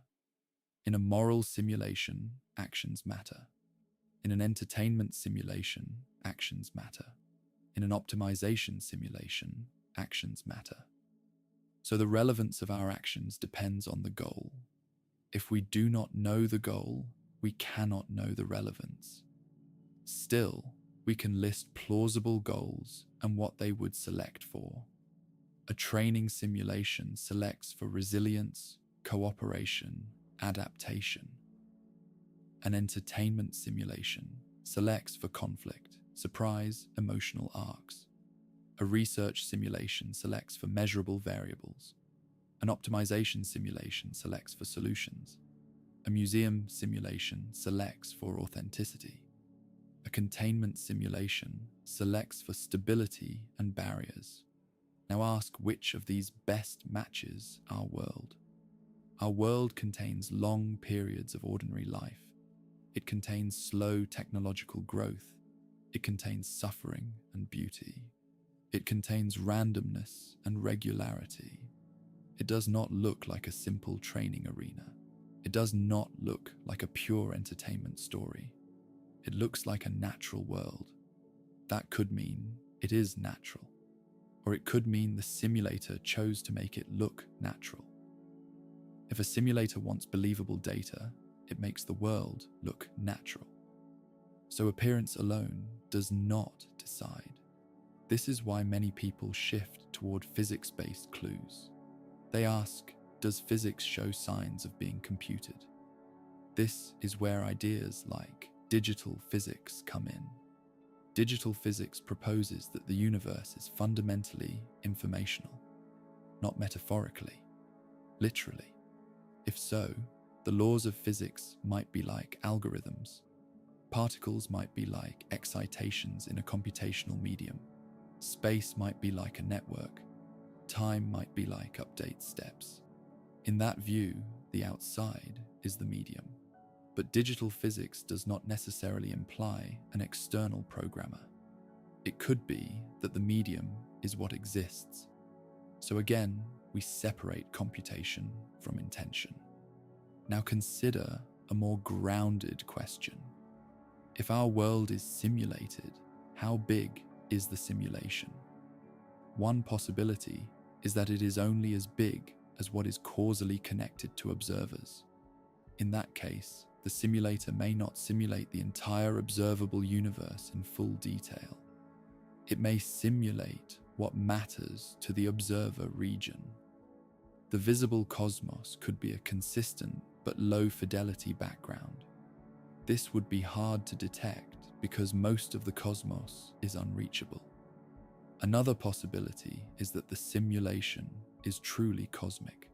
[SPEAKER 1] In a moral simulation, actions matter. In an entertainment simulation, actions matter. In an optimization simulation, actions matter. So the relevance of our actions depends on the goal. If we do not know the goal, we cannot know the relevance. Still, we can list plausible goals and what they would select for. A training simulation selects for resilience, cooperation, adaptation. An entertainment simulation selects for conflict, surprise, emotional arcs. A research simulation selects for measurable variables. An optimization simulation selects for solutions. A museum simulation selects for authenticity. A containment simulation selects for stability and barriers. Now ask which of these best matches our world. Our world contains long periods of ordinary life. It contains slow technological growth. It contains suffering and beauty. It contains randomness and regularity. It does not look like a simple training arena. It does not look like a pure entertainment story. It looks like a natural world. That could mean it is natural, or it could mean the simulator chose to make it look natural. If a simulator wants believable data, it makes the world look natural. So appearance alone does not decide. This is why many people shift toward physics-based clues. They ask, does physics show signs of being computed? This is where ideas like digital physics come in. Digital physics proposes that the universe is fundamentally informational, not metaphorically, literally. If so, the laws of physics might be like algorithms. Particles might be like excitations in a computational medium. Space might be like a network, time might be like update steps. In that view, the outside is the medium. But digital physics does not necessarily imply an external programmer. It could be that the medium is what exists. So again, we separate computation from intention. Now consider a more grounded question. If our world is simulated, how big is the simulation? One possibility is that it is only as big as what is causally connected to observers. In that case, the simulator may not simulate the entire observable universe in full detail. It may simulate what matters to the observer region. The visible cosmos could be a consistent but low-fidelity background. This would be hard to detect because most of the cosmos is unreachable. Another possibility is that the simulation is truly cosmic.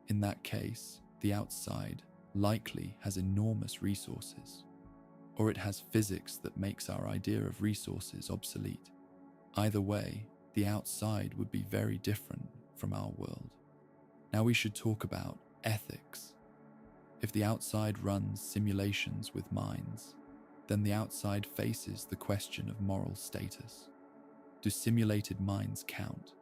[SPEAKER 1] In that case, the outside likely has enormous resources, or it has physics that makes our idea of resources obsolete. Either way, the outside would be very different from our world. Now we should talk about ethics. If the outside runs simulations with minds, then the outside faces the question of moral status. Do simulated minds count?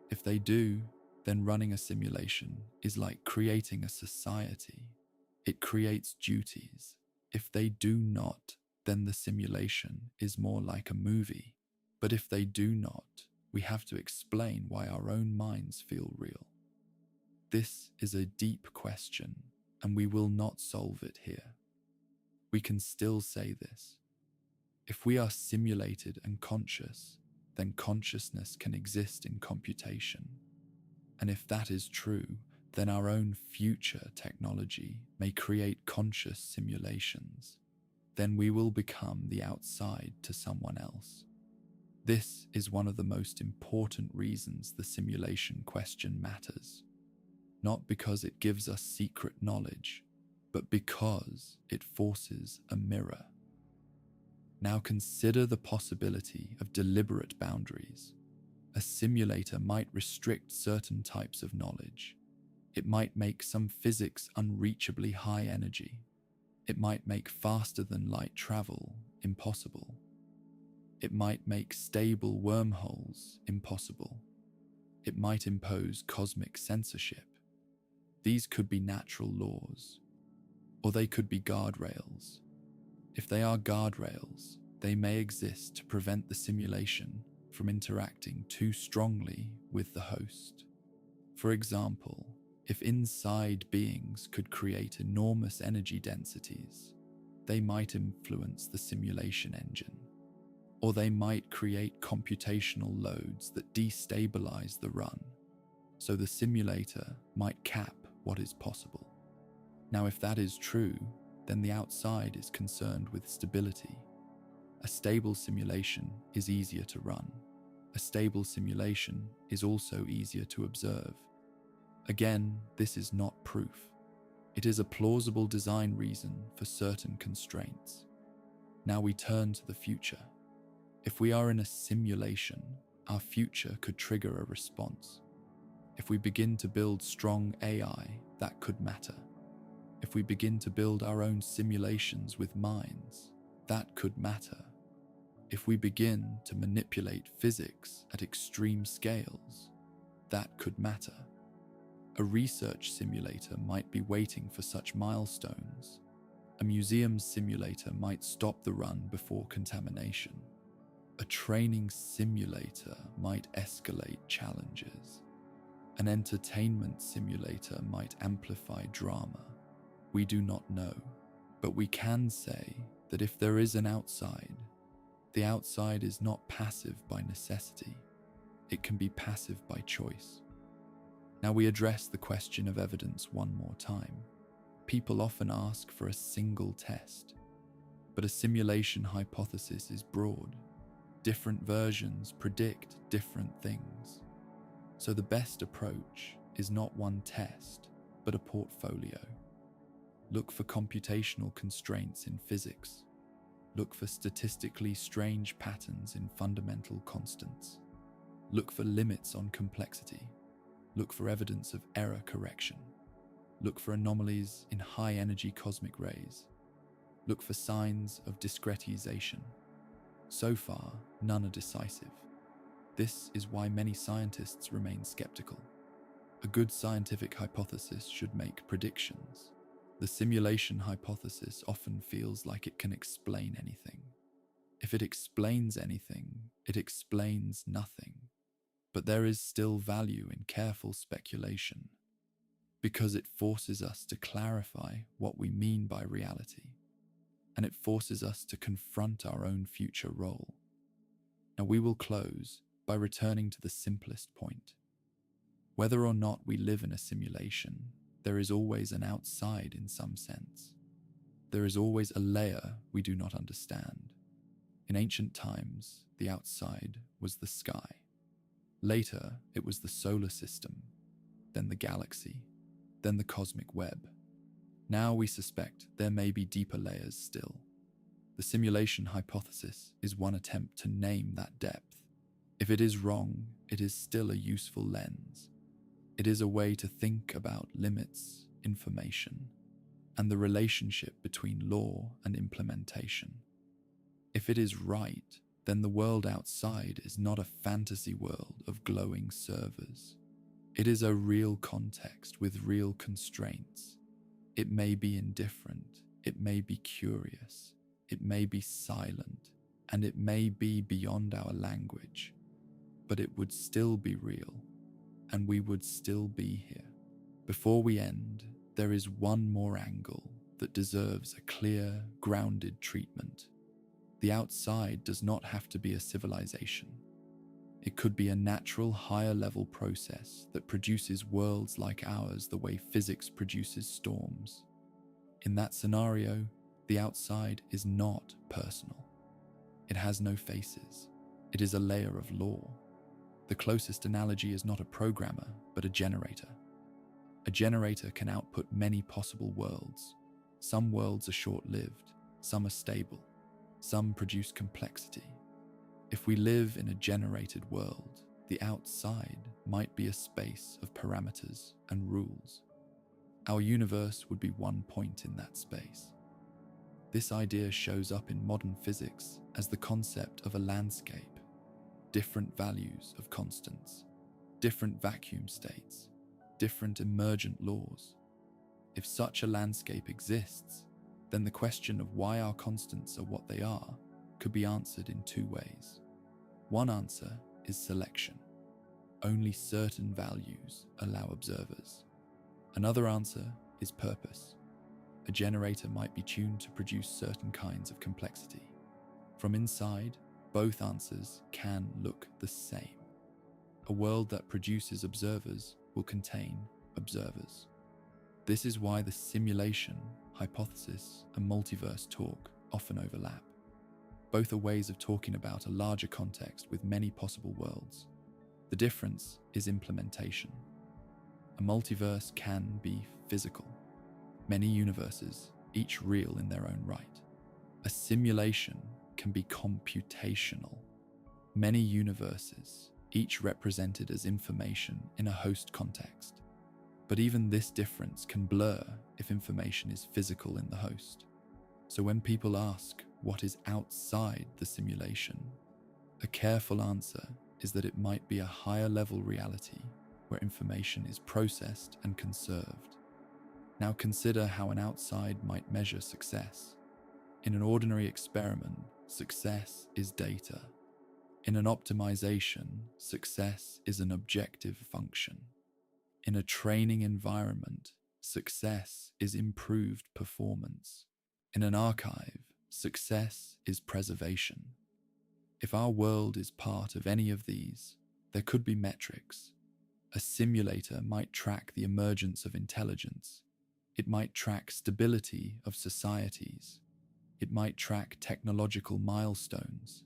[SPEAKER 1] If they do, then running a simulation is like creating a society. It creates duties. If they do not, then the simulation is more like a movie. But if they do not, we have to explain why our own minds feel real. This is a deep question, and we will not solve it here. We can still say this. If we are simulated and conscious, then consciousness can exist in computation. And if that is true, then our own future technology may create conscious simulations. Then we will become the outside to someone else. This is one of the most important reasons the simulation question matters. Not because it gives us secret knowledge, but because it forces a mirror. Now consider the possibility of deliberate boundaries. A simulator might restrict certain types of knowledge. It might make some physics unreachably high energy. It might make faster than light travel impossible. It might make stable wormholes impossible. It might impose cosmic censorship. These could be natural laws, or they could be guardrails. If they are guardrails, they may exist to prevent the simulation from interacting too strongly with the host. For example, if inside beings could create enormous energy densities, they might influence the simulation engine, or they might create computational loads that destabilize the run, so the simulator might cap what is possible. Now, if that is true, then the outside is concerned with stability. A stable simulation is easier to run. A stable simulation is also easier to observe. Again, this is not proof. It is a plausible design reason for certain constraints. Now we turn to the future. If we are in a simulation, our future could trigger a response. If we begin to build strong AI, that could matter. If we begin to build our own simulations with minds, that could matter. If we begin to manipulate physics at extreme scales, that could matter. A research simulator might be waiting for such milestones. A museum simulator might stop the run before contamination. A training simulator might escalate challenges. An entertainment simulator might amplify drama. We do not know, but we can say that if there is an outside, the outside is not passive by necessity. It can be passive by choice. Now we address the question of evidence one more time. People often ask for a single test, but a simulation hypothesis is broad. Different versions predict different things. So the best approach is not one test, but a portfolio. Look for computational constraints in physics. Look for statistically strange patterns in fundamental constants. Look for limits on complexity. Look for evidence of error correction. Look for anomalies in high-energy cosmic rays. Look for signs of discretization. So far, none are decisive. This is why many scientists remain skeptical. A good scientific hypothesis should make predictions. The simulation hypothesis often feels like it can explain anything. If it explains anything, it explains nothing. But there is still value in careful speculation, because it forces us to clarify what we mean by reality, and it forces us to confront our own future role. Now, we will close by returning to the simplest point. Whether or not we live in a simulation, there is always an outside in some sense. There is always a layer we do not understand. In ancient times, the outside was the sky. Later, it was the solar system, then the galaxy, then the cosmic web. Now we suspect there may be deeper layers still. The simulation hypothesis is one attempt to name that depth. If it is wrong, it is still a useful lens. It is a way to think about limits, information, and the relationship between law and implementation. If it is right, then the world outside is not a fantasy world of glowing servers. It is a real context with real constraints. It may be indifferent, it may be curious, it may be silent, and it may be beyond our language, but it would still be real, and we would still be here. Before we end, there is one more angle that deserves a clear, grounded treatment. The outside does not have to be a civilization. It could be a natural, higher-level process that produces worlds like ours the way physics produces storms. In that scenario, the outside is not personal. It has no faces. It is a layer of law. The closest analogy is not a programmer, but a generator. A generator can output many possible worlds. Some worlds are short-lived, some are stable, some produce complexity. If we live in a generated world, the outside might be a space of parameters and rules. Our universe would be one point in that space. This idea shows up in modern physics as the concept of a landscape. Different values of constants, different vacuum states, different emergent laws. If such a landscape exists, then the question of why our constants are what they are could be answered in two ways. One answer is selection. Only certain values allow observers. Another answer is purpose. A generator might be tuned to produce certain kinds of complexity. From inside, both answers can look the same. A world that produces observers will contain observers. This is why the simulation, hypothesis, and multiverse talk often overlap. Both are ways of talking about a larger context with many possible worlds. The difference is implementation. A multiverse can be physical. Many universes, each real in their own right. A simulation can be computational. Many universes, each represented as information in a host context. But even this difference can blur if information is physical in the host. So when people ask what is outside the simulation, a careful answer is that it might be a higher level reality where information is processed and conserved. Now consider how an outside might measure success. In an ordinary experiment, success is data. In an optimization, success is an objective function. In a training environment, success is improved performance. In an archive, success is preservation. If our world is part of any of these, there could be metrics. A simulator might track the emergence of intelligence. It might track stability of societies. It might track technological milestones.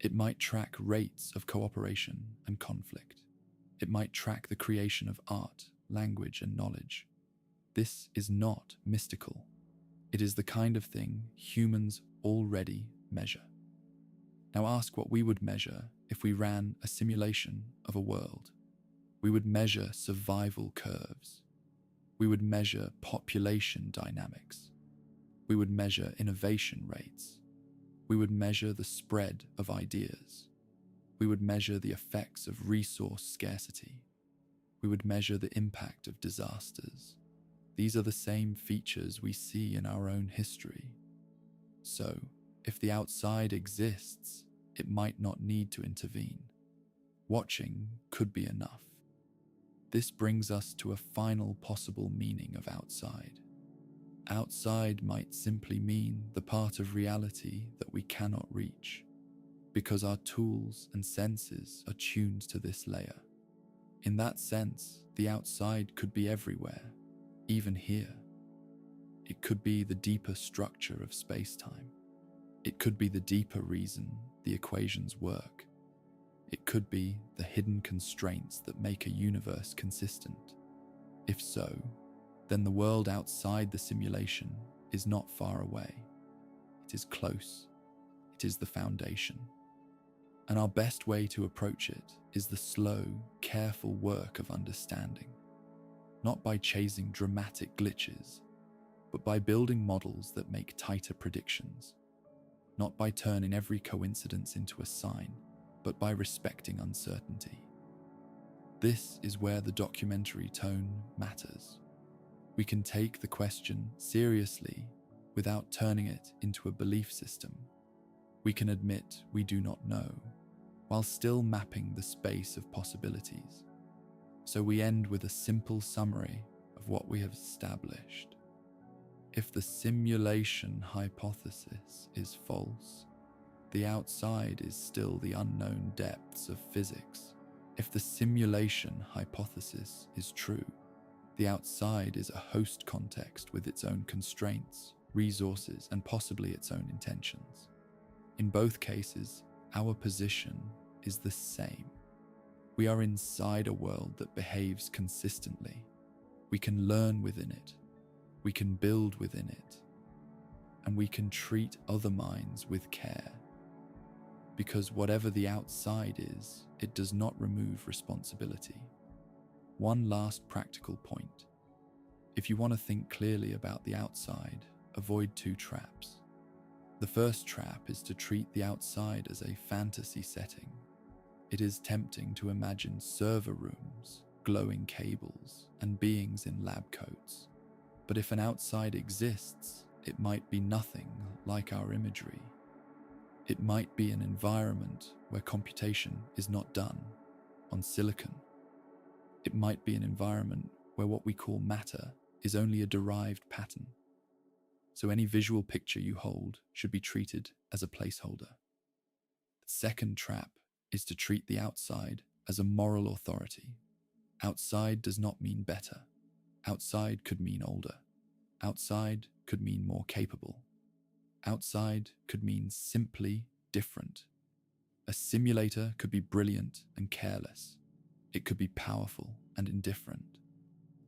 [SPEAKER 1] It might track rates of cooperation and conflict. It might track the creation of art, language, and knowledge. This is not mystical. It is the kind of thing humans already measure. Now ask what we would measure if we ran a simulation of a world, we would measure survival curves. We would measure population dynamics. We would measure innovation rates. We would measure the spread of ideas. We would measure the effects of resource scarcity. We would measure the impact of disasters. These are the same features we see in our own history. So, if the outside exists, it might not need to intervene. Watching could be enough. This brings us to a final possible meaning of outside. Outside might simply mean the part of reality that we cannot reach, because our tools and senses are tuned to this layer. In that sense, the outside could be everywhere, even here. It could be the deeper structure of space-time. It could be the deeper reason the equations work. It could be the hidden constraints that make a universe consistent. If so, then the world outside the simulation is not far away. It is close. It is the foundation. And our best way to approach it is the slow, careful work of understanding, not by chasing dramatic glitches, but by building models that make tighter predictions, not by turning every coincidence into a sign, but by respecting uncertainty. This is where the documentary tone matters. We can take the question seriously without turning it into a belief system. We can admit we do not know, while still mapping the space of possibilities. So we end with a simple summary of what we have established. If the simulation hypothesis is false, the outside is still the unknown depths of physics. If the simulation hypothesis is true, the outside is a host context with its own constraints, resources, and possibly its own intentions. In both cases, our position is the same. We are inside a world that behaves consistently. We can learn within it. We can build within it. And we can treat other minds with care. Because whatever the outside is, it does not remove responsibility. One last practical point. If you want to think clearly about the outside, avoid two traps. The first trap is to treat the outside as a fantasy setting. It is tempting to imagine server rooms, glowing cables, and beings in lab coats. But if an outside exists, it might be nothing like our imagery. It might be an environment where computation is not done on silicon. It might be an environment where what we call matter is only a derived pattern. So any visual picture you hold should be treated as a placeholder. The second trap is to treat the outside as a moral authority. Outside does not mean better. Outside could mean older. Outside could mean more capable. Outside could mean simply different. A simulator could be brilliant and careless. It could be powerful and indifferent.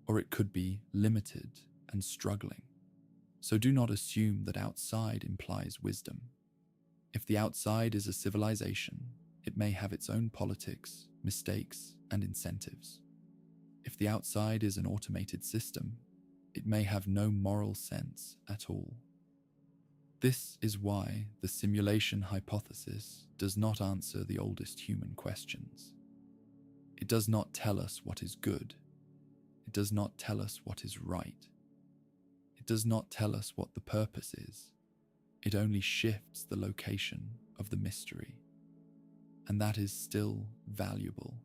[SPEAKER 1] Or it could be limited and struggling. So do not assume that outside implies wisdom. If the outside is a civilization, it may have its own politics, mistakes, and incentives. If the outside is an automated system, it may have no moral sense at all. This is why the simulation hypothesis does not answer the oldest human questions. It does not tell us what is good. It does not tell us what is right. It does not tell us what the purpose is. It only shifts the location of the mystery. And that is still valuable,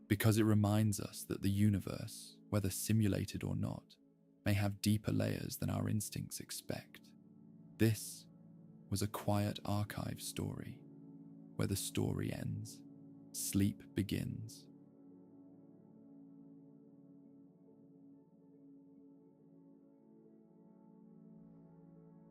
[SPEAKER 1] because it reminds us that the universe, whether simulated or not, may have deeper layers than our instincts expect. This was a quiet archive story, where the story ends, sleep begins,